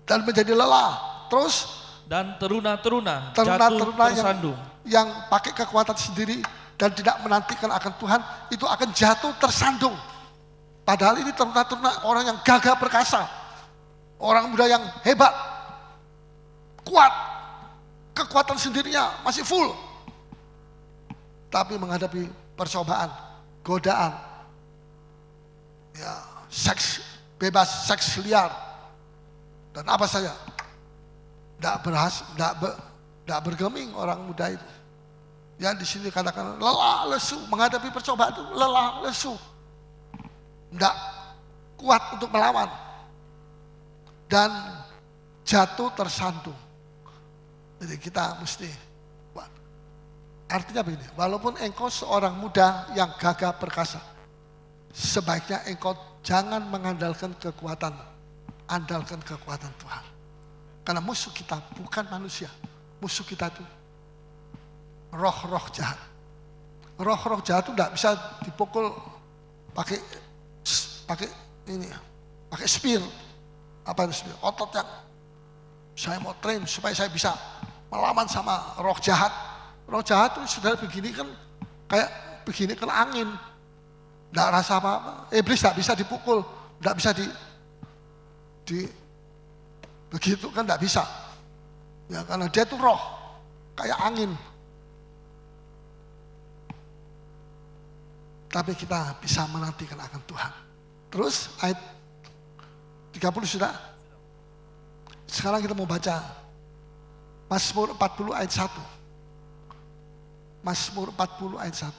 dan menjadi lelah. Terus Dan teruna-teruna jatuh tersandung. yang pakai kekuatan sendiri dan tidak menantikan akan Tuhan itu akan jatuh tersandung. Padahal ini teruna-teruna orang yang gagah perkasa, orang muda yang hebat, kuat, kekuatan sendirinya masih full. Tapi menghadapi percobaan, godaan, ya, seks bebas, seks liar, dan apa saja, tidak bergeming orang muda itu. Ya, di sini katakan lelah lesu, menghadapi percobaan itu lelah lesu, tidak kuat untuk melawan dan jatuh tersandung. Jadi kita mesti kuat. Artinya begini, walaupun engkau seorang muda yang gagah perkasa, sebaiknya engkau jangan mengandalkan kekuatan, andalkan kekuatan Tuhan. Karena musuh kita bukan manusia, musuh kita itu roh-roh jahat. Roh-roh jahat itu tidak bisa dipukul pakai ini, pakai spear. Apa itu spear? Otot yang saya mau train supaya saya bisa melawan sama roh jahat. Roh jahat itu sudah begini kan, kayak begini kan angin, tidak rasa apa-apa. Iblis tidak bisa dipukul, tidak bisa begitu kan, tidak bisa. Ya, karena dia itu roh, kayak angin. Tapi kita bisa menantikan akan Tuhan. Terus ayat 30 sudah. Sekarang kita mau baca Mazmur 40 ayat 1. Mazmur 40 ayat 1.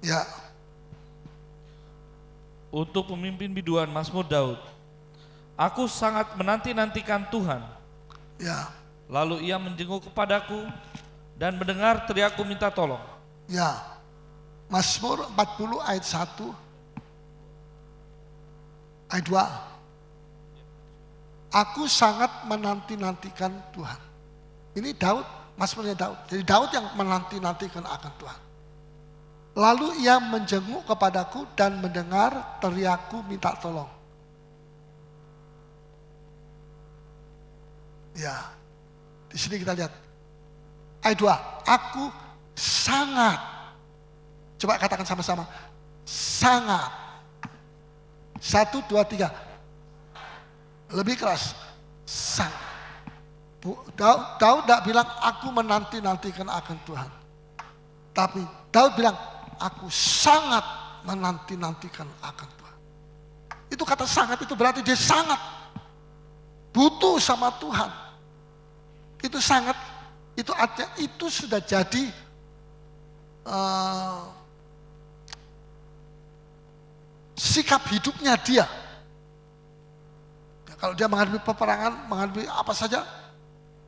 Ya, Untuk pemimpin biduan Mazmur Daud. Aku sangat menanti-nantikan Tuhan. ya, Lalu ia menjenguk kepadaku dan mendengar teriakku minta tolong. ya. Mazmur 40 ayat 1, ayat 2. Aku sangat menanti-nantikan Tuhan. Ini Daud, Mazmurnya Daud. Jadi Daud yang menanti-nantikan akan Tuhan. Lalu ia menjenguk kepadaku dan mendengar teriakku minta tolong. Ya, di sini kita lihat. Ayat 2, aku sangat, coba katakan sama-sama, sangat. 1, 2, 3. Lebih keras, sangat. Daud tidak bilang aku menanti-nantikan akan Tuhan. Tapi Daud bilang, aku sangat menanti-nantikan akan Tuhan. Itu kata sangat itu berarti dia sangat butuh sama Tuhan. Itu sangat, itu sudah jadi sikap hidupnya dia. Ya, kalau dia menghadapi peperangan, menghadapi apa saja,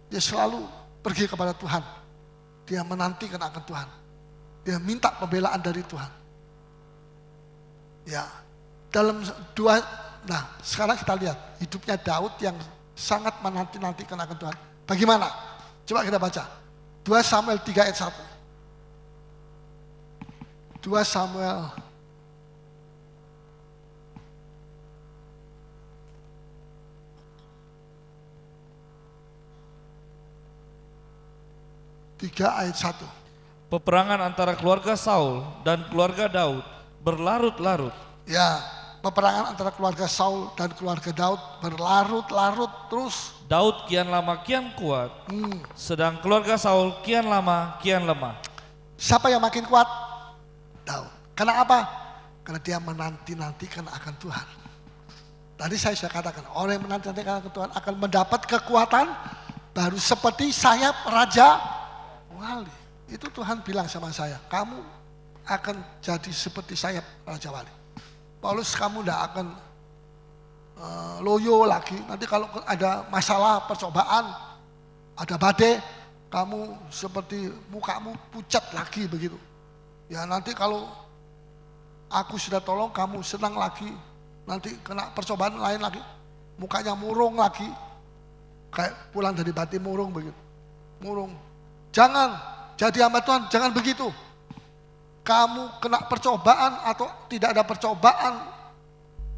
dia selalu pergi kepada Tuhan. Dia menantikan akan Tuhan. Dia minta pembelaan dari Tuhan. Ya, dalam sekarang kita lihat hidupnya Daud yang sangat menanti-nantikan akan Tuhan. Bagaimana? Coba kita baca. 2 Samuel 3 ayat 1. 2 Samuel 3 ayat 1. Peperangan antara keluarga Saul dan keluarga Daud berlarut-larut. Ya, peperangan antara keluarga Saul dan keluarga Daud berlarut-larut terus. Daud kian lama kian kuat, sedang keluarga Saul kian lama kian lemah. Siapa yang makin kuat? Daud. Karena apa? Karena dia menanti-nantikan akan Tuhan. Tadi saya sudah katakan, orang yang menanti-nantikan akan Tuhan akan mendapat kekuatan baru seperti sayap Raja Wali. Itu Tuhan bilang sama saya, kamu akan jadi seperti sayap Raja Wali. Paulus, kamu tidak akan loyo lagi. Nanti kalau ada masalah, percobaan, ada badai, kamu seperti mukamu pucat lagi begitu. Ya nanti kalau aku sudah tolong, kamu senang lagi. Nanti kena percobaan lain lagi, mukanya murung lagi. Kayak pulang dari bati murung begitu. Murung. Jangan. Jadi hamba Tuhan, jangan begitu. Kamu kena percobaan atau tidak ada percobaan,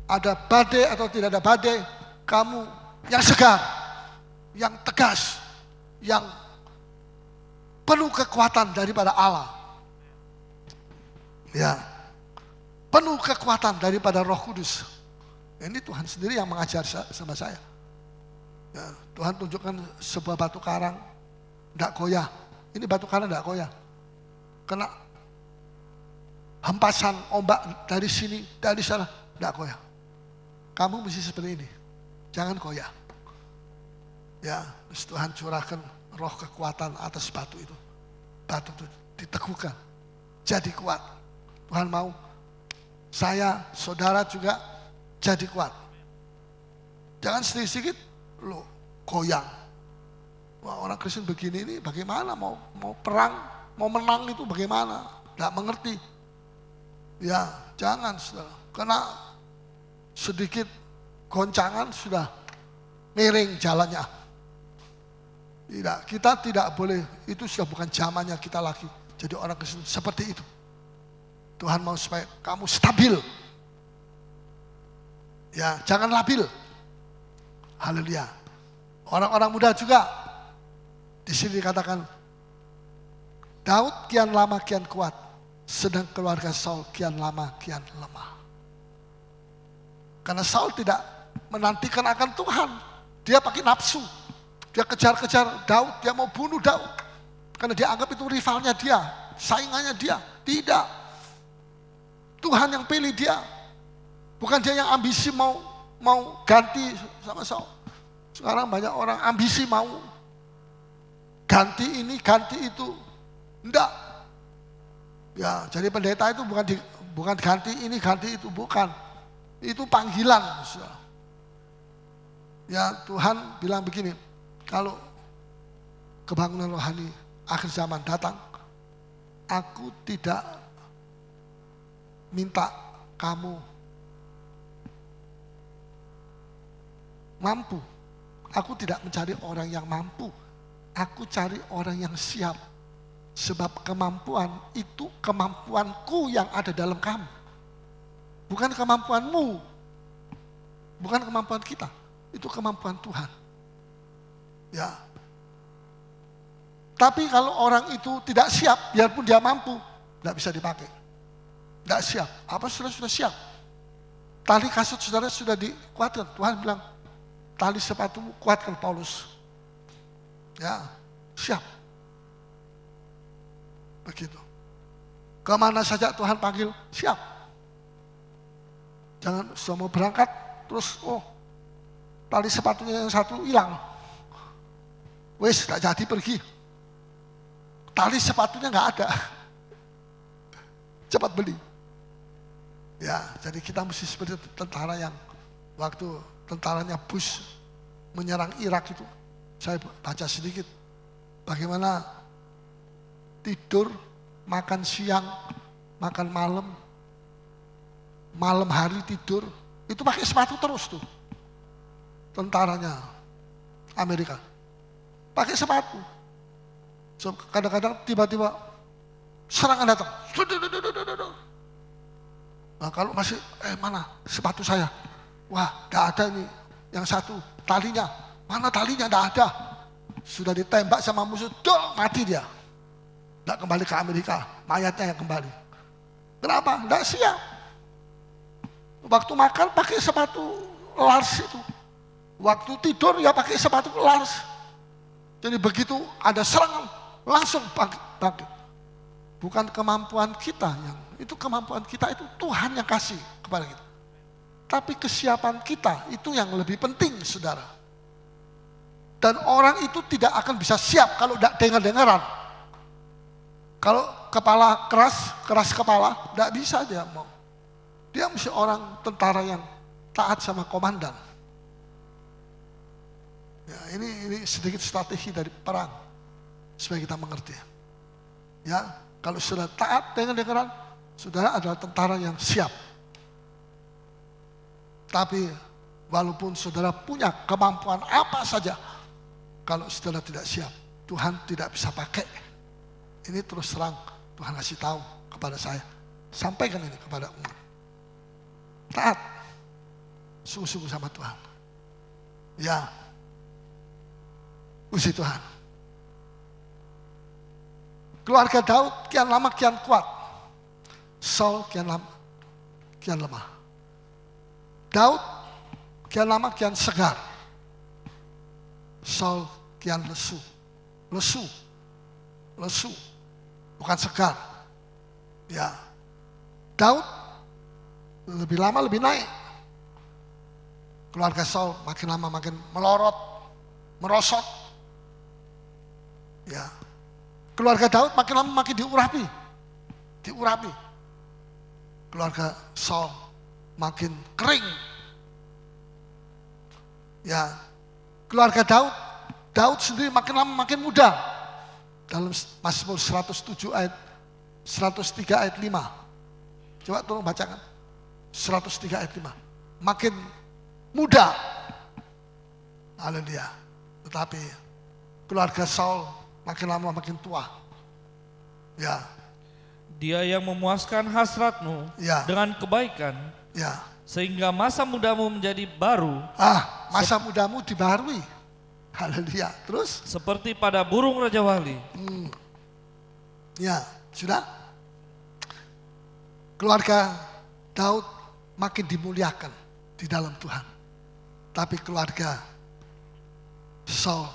ada badai atau tidak ada badai, kamu yang segar, yang tegas, yang penuh kekuatan daripada Allah. Ya, penuh kekuatan daripada Roh Kudus. Ini Tuhan sendiri yang mengajar sama saya. Ya, Tuhan tunjukkan sebuah batu karang, tidak goyah. Ini batu karang tidak goyah. Kena hempasan ombak dari sini, dari sana, tidak goyah. Kamu mesti seperti ini, jangan goyah. Ya, terus Tuhan curahkan roh kekuatan atas batu itu. Batu itu diteguhkan, jadi kuat. Tuhan mau saya, saudara juga jadi kuat. Jangan sedikit-sedikit lo goyang. Wah, orang Kristen begini ini bagaimana mau perang, mau menang itu bagaimana? Tidak mengerti. Ya, jangan saudara. Karena sedikit goncangan sudah miring jalannya. Tidak, kita tidak boleh, itu sudah bukan zamannya kita lagi. Jadi orang Kristen seperti itu. Tuhan mau supaya kamu stabil. Ya, jangan labil. Haleluya. Orang-orang muda juga. Di sini dikatakan, Daud kian lama kian kuat, sedang keluarga Saul kian lama kian lemah. Karena Saul tidak menantikan akan Tuhan. Dia pakai nafsu. Dia kejar-kejar Daud, dia mau bunuh Daud. Karena dia anggap itu rivalnya dia, saingannya dia. Tidak. Tuhan yang pilih dia. Bukan dia yang ambisi mau ganti sama Saul. Sekarang banyak orang ambisi mau ganti ini, ganti itu. Enggak. Ya, jadi pendeta itu bukan ganti ini, ganti itu, bukan. Itu panggilan. Ya, Tuhan bilang begini, kalau kebangunan rohani akhir zaman datang, aku tidak minta kamu mampu. Aku tidak mencari orang yang mampu. Aku cari orang yang siap. Sebab kemampuan itu kemampuanku yang ada dalam kamu. Bukan kemampuanmu. Bukan kemampuan kita. Itu kemampuan Tuhan. Ya. Tapi kalau orang itu tidak siap, biarpun dia mampu, tidak bisa dipakai. Tidak siap. Apa sudah siap? Tali kasut saudara sudah dikuatkan. Tuhan bilang, tali sepatumu kuatkan Paulus. Ya, siap. Begitu. Kemana saja Tuhan panggil, siap. Jangan sudah mau berangkat, terus tali sepatunya yang satu hilang. Wes, gak jadi pergi. Tali sepatunya gak ada. Cepat beli. Ya, jadi kita mesti seperti tentara yang waktu tentaranya Bush menyerang Irak itu. Saya baca sedikit. Bagaimana tidur, makan siang, makan malam, malam hari tidur. Itu pakai sepatu terus tuh. Tentaranya Amerika. Pakai sepatu. So, kadang-kadang tiba-tiba serangan datang. Nah, kalau masih, mana sepatu saya? Wah, gak ada ini. Yang satu, talinya. Mana talinya? Gak ada. Sudah ditembak sama musuh, mati dia. Gak kembali ke Amerika, mayatnya yang kembali. Kenapa? Gak siap. Waktu makan pakai sepatu Lars itu. Waktu tidur ya pakai sepatu Lars. Jadi begitu ada serangan, langsung bangkit. Bukan kemampuan kita yang, itu kemampuan kita itu Tuhan yang kasih kepada kita. Tapi kesiapan kita itu yang lebih penting, saudara. Dan orang itu tidak akan bisa siap kalau tidak dengar-dengaran. Kalau kepala keras kepala, tidak bisa dia mau. Dia mesti orang tentara yang taat sama komandan. Ya, ini sedikit strategi dari perang supaya kita mengerti. Ya, kalau sudah taat dengar-dengaran, saudara adalah tentara yang siap. Tapi walaupun saudara punya kemampuan apa saja, kalau saudara tidak siap, Tuhan tidak bisa pakai. Ini terus terang Tuhan kasih tahu kepada saya. Sampaikan ini kepada umat. Taat. Sungguh-sungguh sama Tuhan. Ya. Puji Tuhan. Keluarga Daud kian lama kian kuat. Saul kian lama kian lemah. Daud kian lama kian segar. Saul kian lesu. Lesu. Bukan segar. Ya. Daud lebih lama lebih naik. Keluarga Saul makin lama makin melorot, merosot. Ya. Keluarga Daud makin lama makin diurapi. Keluarga Saul makin kering. Ya. Keluarga Daud sendiri makin lama makin muda. Dalam Mazmur 107 ayat 103 ayat 5. Coba tolong bacakan. 103 ayat 5. Makin muda. Haleluya. Tetapi keluarga Saul makin lama makin tua. Ya. Dia yang memuaskan hasratmu Ya. dengan kebaikan, Ya. sehingga masa mudamu menjadi baru. Masa mudamu dibarui. Haleluya. Terus? Seperti pada burung Raja Wali. Ya, sudah. Keluarga Daud makin dimuliakan di dalam Tuhan. Tapi keluarga Saul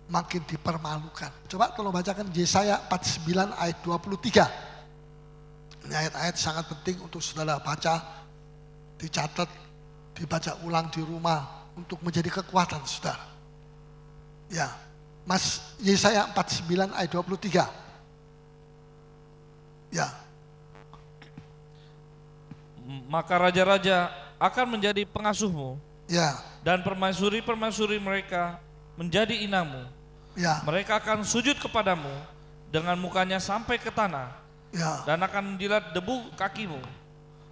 makin dipermalukan. Coba tolong bacakan Yesaya 49 ayat 23. Ini ayat-ayat sangat penting untuk saudara baca, dicatat, dibaca ulang di rumah untuk menjadi kekuatan saudara. Ya, Yesaya 49 ayat 23. Ya. Maka raja-raja akan menjadi pengasuhmu, Ya. dan permaisuri-permaisuri mereka menjadi inangmu. Ya. Mereka akan sujud kepadamu dengan mukanya sampai ke tanah, Ya. dan akan menjilat debu kakimu.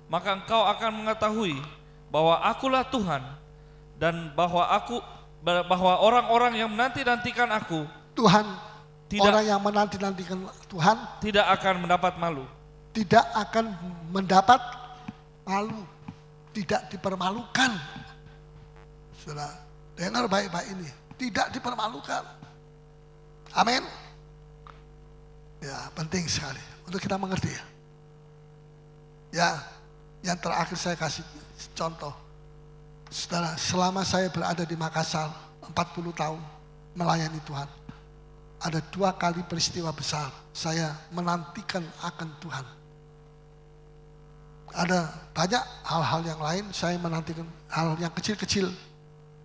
Maka engkau akan mengetahui bahwa akulah Tuhan, dan bahwa orang-orang yang menanti-nantikan aku Tuhan, Tidak. orang yang menanti-nantikan Tuhan tidak akan mendapat malu. tidak akan mendapat malu, tidak dipermalukan. Saudara, dengar baik-baik ini, tidak dipermalukan. Amin. Ya, penting sekali untuk kita mengerti ya. Ya, yang terakhir saya kasih contoh. Saudara, selama saya berada di Makassar 40 tahun melayani Tuhan, ada 2 kali peristiwa besar saya menantikan akan Tuhan. Ada banyak hal-hal yang lain saya menantikan, hal yang kecil-kecil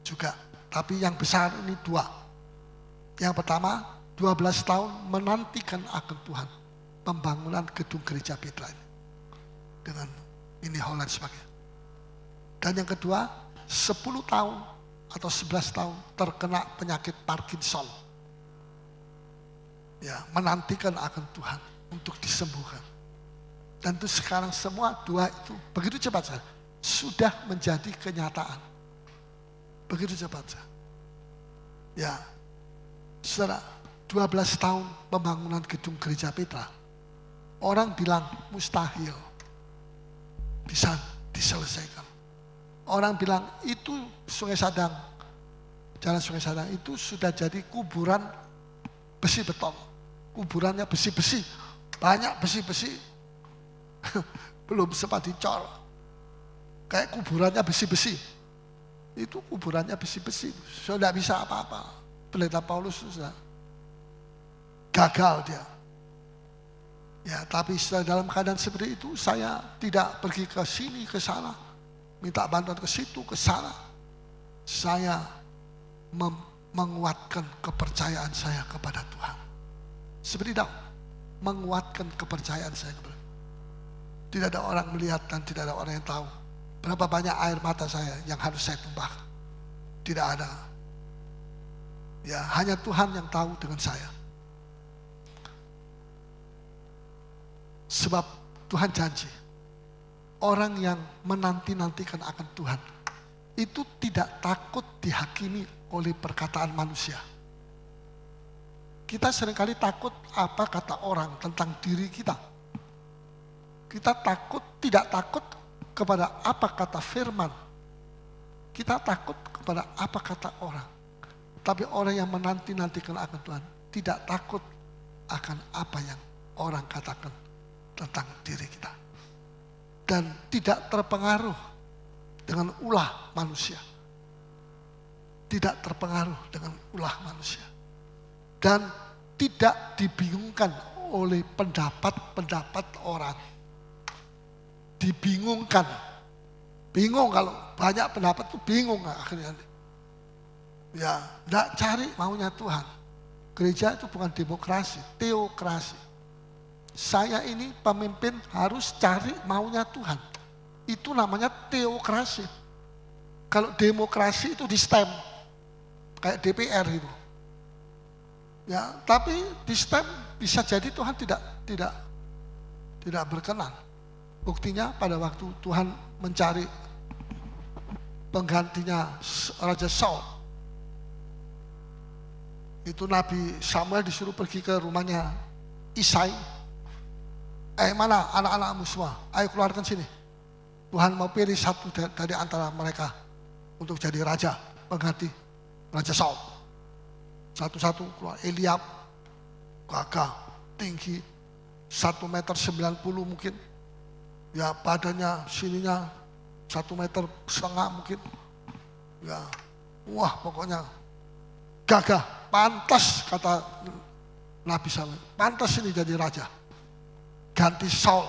juga. Tapi yang besar ini 2. Yang pertama, 12 tahun menantikan akan Tuhan. Pembangunan gedung gereja Petra ini. Dengan ini hall dan sebagainya. Dan yang kedua, 10 tahun atau 11 tahun terkena penyakit Parkinson. Ya, menantikan akan Tuhan untuk disembuhkan. Dan itu sekarang semua 2 itu begitu cepat saja sudah menjadi kenyataan. Begitu cepat saja. Ya, saudara, 12 tahun pembangunan gedung gereja Petra. Orang bilang mustahil bisa diselesaikan. Orang bilang itu Sungai Sadang, jalan Sungai Sadang itu sudah jadi kuburan besi beton. Kuburannya besi-besi, banyak besi-besi. Belum sempat dicor. Kayak kuburannya besi-besi. Itu kuburannya besi-besi. Sudah tidak bisa apa-apa. Pendeta Paulus sudah gagal dia. Ya, tapi dalam keadaan seperti itu saya tidak pergi ke sini, ke sana. Minta bantuan ke situ, ke sana. Saya menguatkan kepercayaan saya kepada Tuhan. Seperti itu, menguatkan kepercayaan saya kepada Tuhan. Tidak ada orang melihat dan tidak ada orang yang tahu berapa banyak air mata saya yang harus saya tumpahkan. Tidak ada. Ya, hanya Tuhan yang tahu dengan saya. Sebab Tuhan janji, orang yang menanti-nantikan akan Tuhan itu tidak takut dihakimi oleh perkataan manusia. Kita seringkali takut apa kata orang tentang diri kita. Kita tidak takut kepada apa kata firman. Kita takut kepada apa kata orang. Tapi orang yang menanti-nantikan akan Tuhan tidak takut akan apa yang orang katakan tentang diri kita. Dan tidak terpengaruh dengan ulah manusia. Tidak terpengaruh dengan ulah manusia. Dan tidak dibingungkan oleh pendapat-pendapat orang. Dibingungkan. Bingung kalau banyak pendapat itu bingung akhirnya. Ya, tidak cari maunya Tuhan. Gereja itu bukan demokrasi, teokrasi. Saya ini pemimpin harus cari maunya Tuhan. Itu namanya teokrasi. Kalau demokrasi itu di stem. Kayak DPR itu. Ya, tapi di stem bisa jadi Tuhan tidak berkenan. Buktinya pada waktu Tuhan mencari penggantinya Raja Saul. Itu Nabi Samuel disuruh pergi ke rumahnya Isai. Mana anak-anakmu semua? Ayo keluarkan sini. Tuhan mau pilih satu dari antara mereka untuk jadi raja, pengganti Raja Saul. Satu-satu keluar. Eliab, gagah, tinggi, 1,90 meter mungkin. Ya, badannya sininya 1,5 meter mungkin. Ya, wah pokoknya gagah, pantas kata Nabi Samuel. Pantas ini jadi raja. Ganti Saul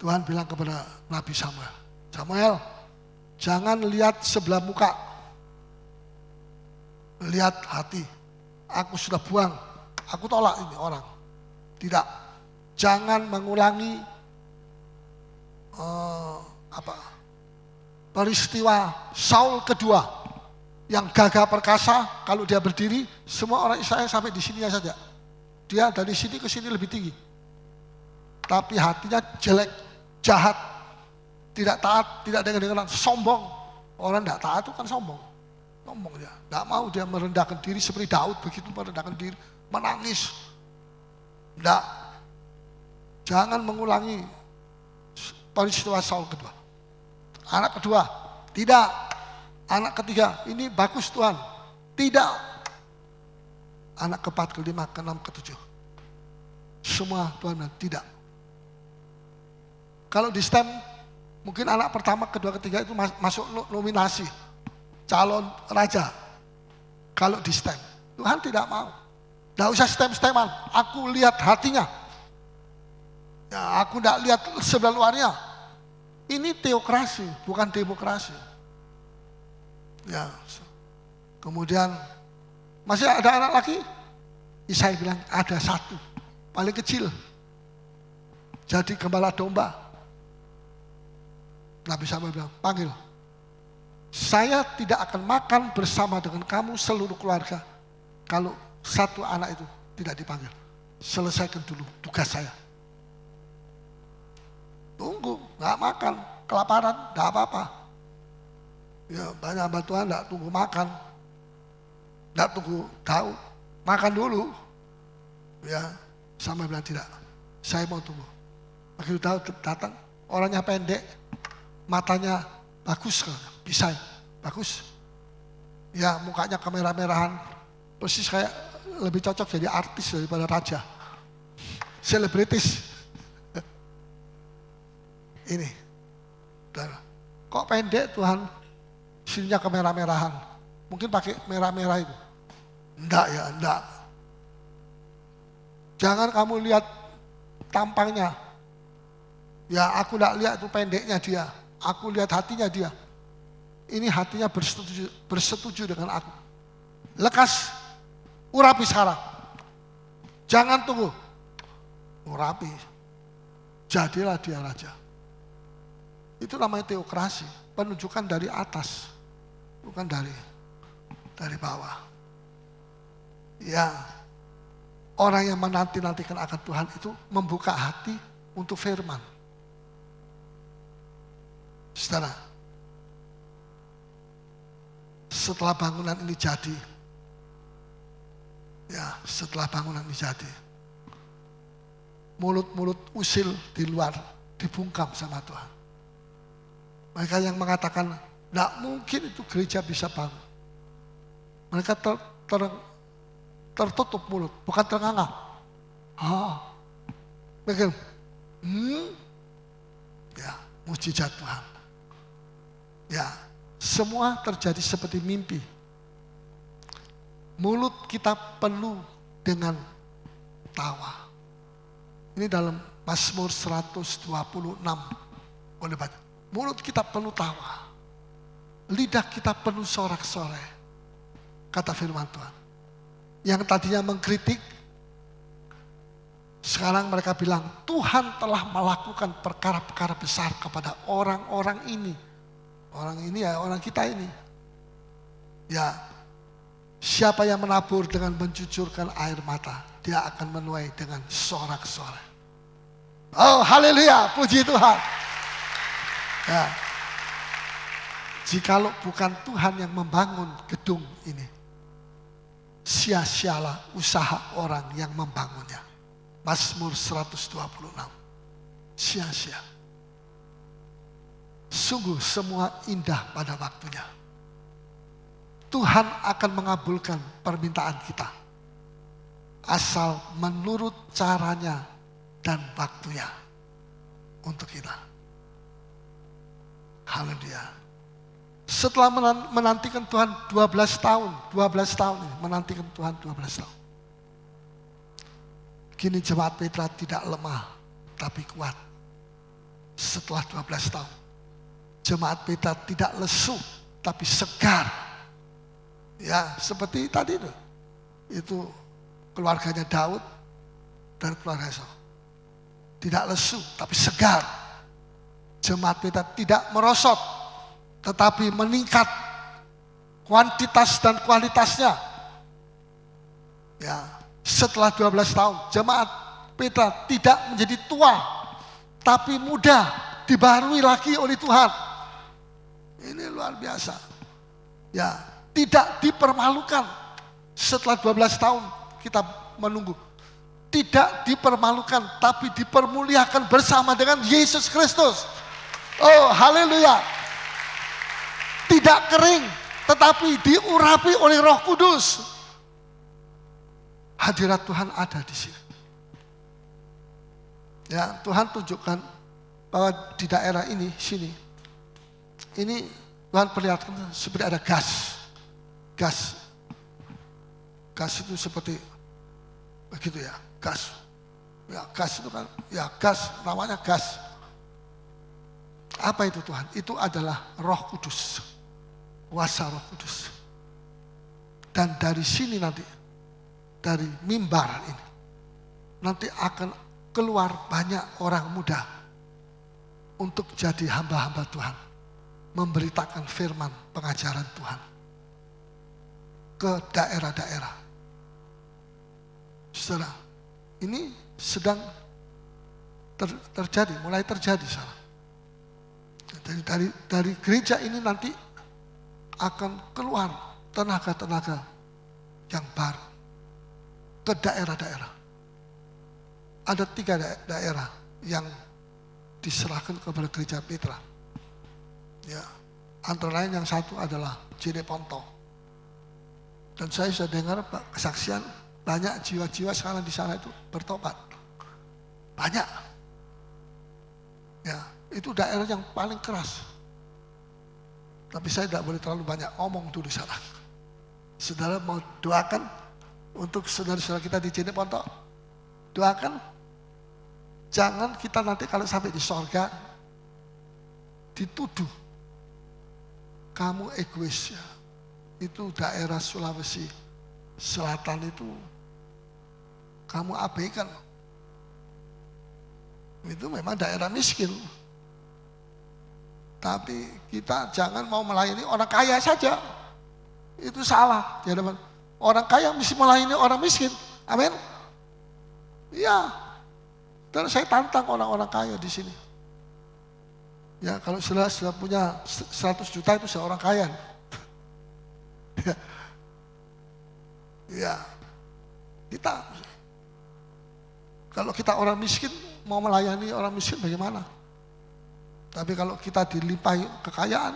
Tuhan bilang kepada Nabi Samuel, Samuel, jangan lihat sebelah muka, lihat hati. Aku sudah buang, aku tolak ini orang. Tidak, jangan mengulangi peristiwa Saul kedua yang gagah perkasa. Kalau dia berdiri, semua orang Israel sampai di sini saja. Dia dari sini ke sini lebih tinggi. Tapi hatinya jelek, jahat, tidak taat, tidak dengar-dengar, sombong. Orang tidak taat itu kan sombong. Sombong dia, tidak mau dia merendahkan diri seperti Daud begitu, merendahkan diri, menangis. Tidak, jangan mengulangi peristiwa Saul kedua. Anak kedua, tidak. Anak ketiga, ini bagus Tuhan, tidak. Anak keempat, kelima, keenam, ketujuh, semua Tuhan bilang tidak. Kalau di STEM, mungkin anak pertama, kedua, ketiga itu masuk nominasi calon raja. Kalau di STEM, Tuhan tidak mau. Tidak usah STEM-STEMan, aku lihat hatinya. Ya, aku tidak lihat sebelah luarnya. Ini teokrasi, bukan demokrasi. Ya, kemudian masih ada anak lagi. Yesaya bilang ada satu, paling kecil. Jadi gembala domba. Nabi Samuel bilang, panggil. Saya tidak akan makan bersama dengan kamu seluruh keluarga kalau satu anak itu tidak dipanggil. Selesaikan dulu tugas saya. Tunggu, nggak makan, kelaparan, nggak apa-apa. Ya banyak hamba Tuhan nggak tunggu makan, nggak tunggu tahu, makan dulu. Ya, Samuel bilang tidak, saya mau tunggu. Begitu tahu datang, orangnya pendek, matanya bagus, bisa bagus. Ya mukanya kemerah-merahan, persis kayak lebih cocok jadi artis daripada raja, selebritis. Ini, kok pendek Tuhan, sininya kemerah-merahan, mungkin pakai merah-merah itu. Enggak ya, enggak. Jangan kamu lihat tampangnya. Ya aku enggak lihat itu pendeknya dia, aku lihat hatinya dia. Ini hatinya bersetuju dengan aku. Lekas, urapi sekarang. Jangan tunggu, urapi. Jadilah dia raja. Itu namanya teokrasi, penunjukan dari atas, bukan dari bawah. Ya, orang yang menanti-nantikan akan Tuhan itu membuka hati untuk firman. Saudara, setelah bangunan ini jadi, ya setelah bangunan ini jadi, mulut-mulut usil di luar dibungkam sama Tuhan. Mereka yang mengatakan, tidak mungkin itu gereja bisa bangun. Mereka tertutup mulut, bukan ternganga. Mereka, ya mujizat Tuhan. Ya, semua terjadi seperti mimpi. Mulut kita penuh dengan tawa. Ini dalam Mazmur 126, boleh baca. Mulut kita penuh tawa, lidah kita penuh sorak-sorai, kata firman Tuhan. Yang tadinya mengkritik, sekarang mereka bilang, Tuhan telah melakukan perkara-perkara besar kepada orang-orang ini. Orang ini ya orang kita ini. Ya, siapa yang menabur dengan mencucurkan air mata, dia akan menuai dengan sorak-sorai. Oh haleluya, puji Tuhan. Ya. Jikalau bukan Tuhan yang membangun gedung ini, sia-sialah usaha orang yang membangunnya. Mazmur 126. Sia-sia. Sungguh semua indah pada waktunya. Tuhan akan mengabulkan permintaan kita, asal menurut caranya dan waktunya untuk kita. Haleluya. Setelah menantikan Tuhan 12 tahun ini, menantikan Tuhan 12 tahun. Kini jemaat Petra tidak lemah, tapi kuat. setelah 12 tahun. Jemaat Petra tidak lesu, tapi segar. Ya, seperti tadi itu keluarganya Daud dan keluarga Saul. Tidak lesu, tapi segar. Jemaat Petra tidak merosot, tetapi meningkat kuantitas dan kualitasnya. Ya, setelah 12 tahun, jemaat Petra tidak menjadi tua, tapi muda, dibaharui lagi oleh Tuhan. Ini luar biasa. Ya, tidak dipermalukan. Setelah 12 tahun kita menunggu. Tidak dipermalukan, tapi dipermuliakan bersama dengan Yesus Kristus. Oh, haleluya. Tidak kering, tetapi diurapi oleh Roh Kudus. Hadirat Tuhan ada di sini. Ya, Tuhan tunjukkan bahwa di daerah ini, sini, ini Tuhan perlihatkan seperti ada gas. Gas. Gas itu seperti begitu ya, gas. Ya, gas itu kan, ya gas, namanya gas. Apa itu Tuhan? Itu adalah Roh Kudus. Kuasa Roh Kudus. Dan dari sini nanti, dari mimbar ini, nanti akan keluar banyak orang muda untuk jadi hamba-hamba Tuhan. Memberitakan firman pengajaran Tuhan ke daerah-daerah. Saudara, ini sedang terjadi, mulai terjadi saudara. Dari gereja ini nanti akan keluar tenaga-tenaga yang baru ke daerah-daerah. Ada 3 daerah yang diserahkan kepada gereja Petra. Ya, antara lain yang satu adalah Jeneponto. Dan saya sudah dengar kesaksian banyak jiwa-jiwa sekarang di sana itu bertobat. Banyak. Ya, itu daerah yang paling keras. Tapi saya tidak boleh terlalu banyak ngomong tuh di sana. Saudara mau doakan untuk saudara-saudara kita di Jeneponto? Doakan. Jangan kita nanti kalau sampai di sorga dituduh kamu egois ya. Itu daerah Sulawesi Selatan itu kamu abaikan. Itu memang daerah miskin. Tapi kita jangan mau melayani orang kaya saja. Itu salah. Ya, orang kaya mesti melayani orang miskin. Amin. Iya. Dan saya tantang orang-orang kaya di sini. Ya, kalau sudah punya 100 juta itu seorang kaya. Ya, kita kalau kita orang miskin mau melayani orang miskin bagaimana? Tapi kalau kita dilimpahi kekayaan,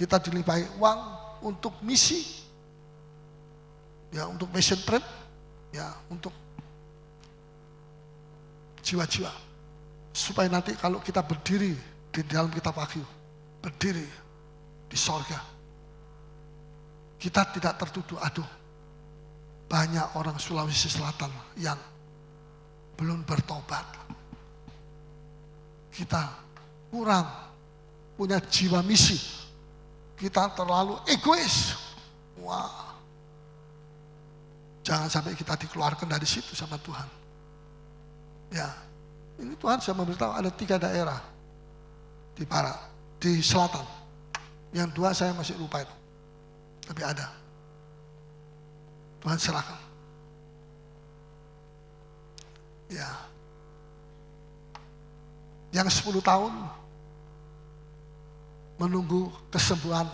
kita dilimpahi uang untuk misi, ya untuk mission trip, ya untuk jiwa-jiwa. Supaya nanti kalau kita berdiri di dalam kitab Wahyu, berdiri di sorga, kita tidak tertuduh, aduh banyak orang Sulawesi Selatan yang belum bertobat. Kita kurang punya jiwa misi, kita terlalu egois. Wah, jangan sampai kita dikeluarkan dari situ sama Tuhan. Ya. Ini Tuhan sudah memberitahu ada 3 daerah di barat, di selatan. Yang 2 saya masih lupa itu. Tapi ada. Tuhan serahkan. Ya. Yang 10 tahun menunggu kesembuhan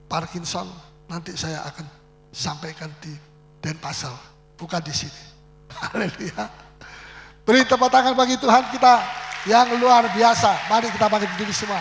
Parkinson, nanti saya akan sampaikan di Denpasar, bukan di sini. Haleluya. Beri tepuk tangan bagi Tuhan kita yang luar biasa. Mari kita bangkit berdiri semua.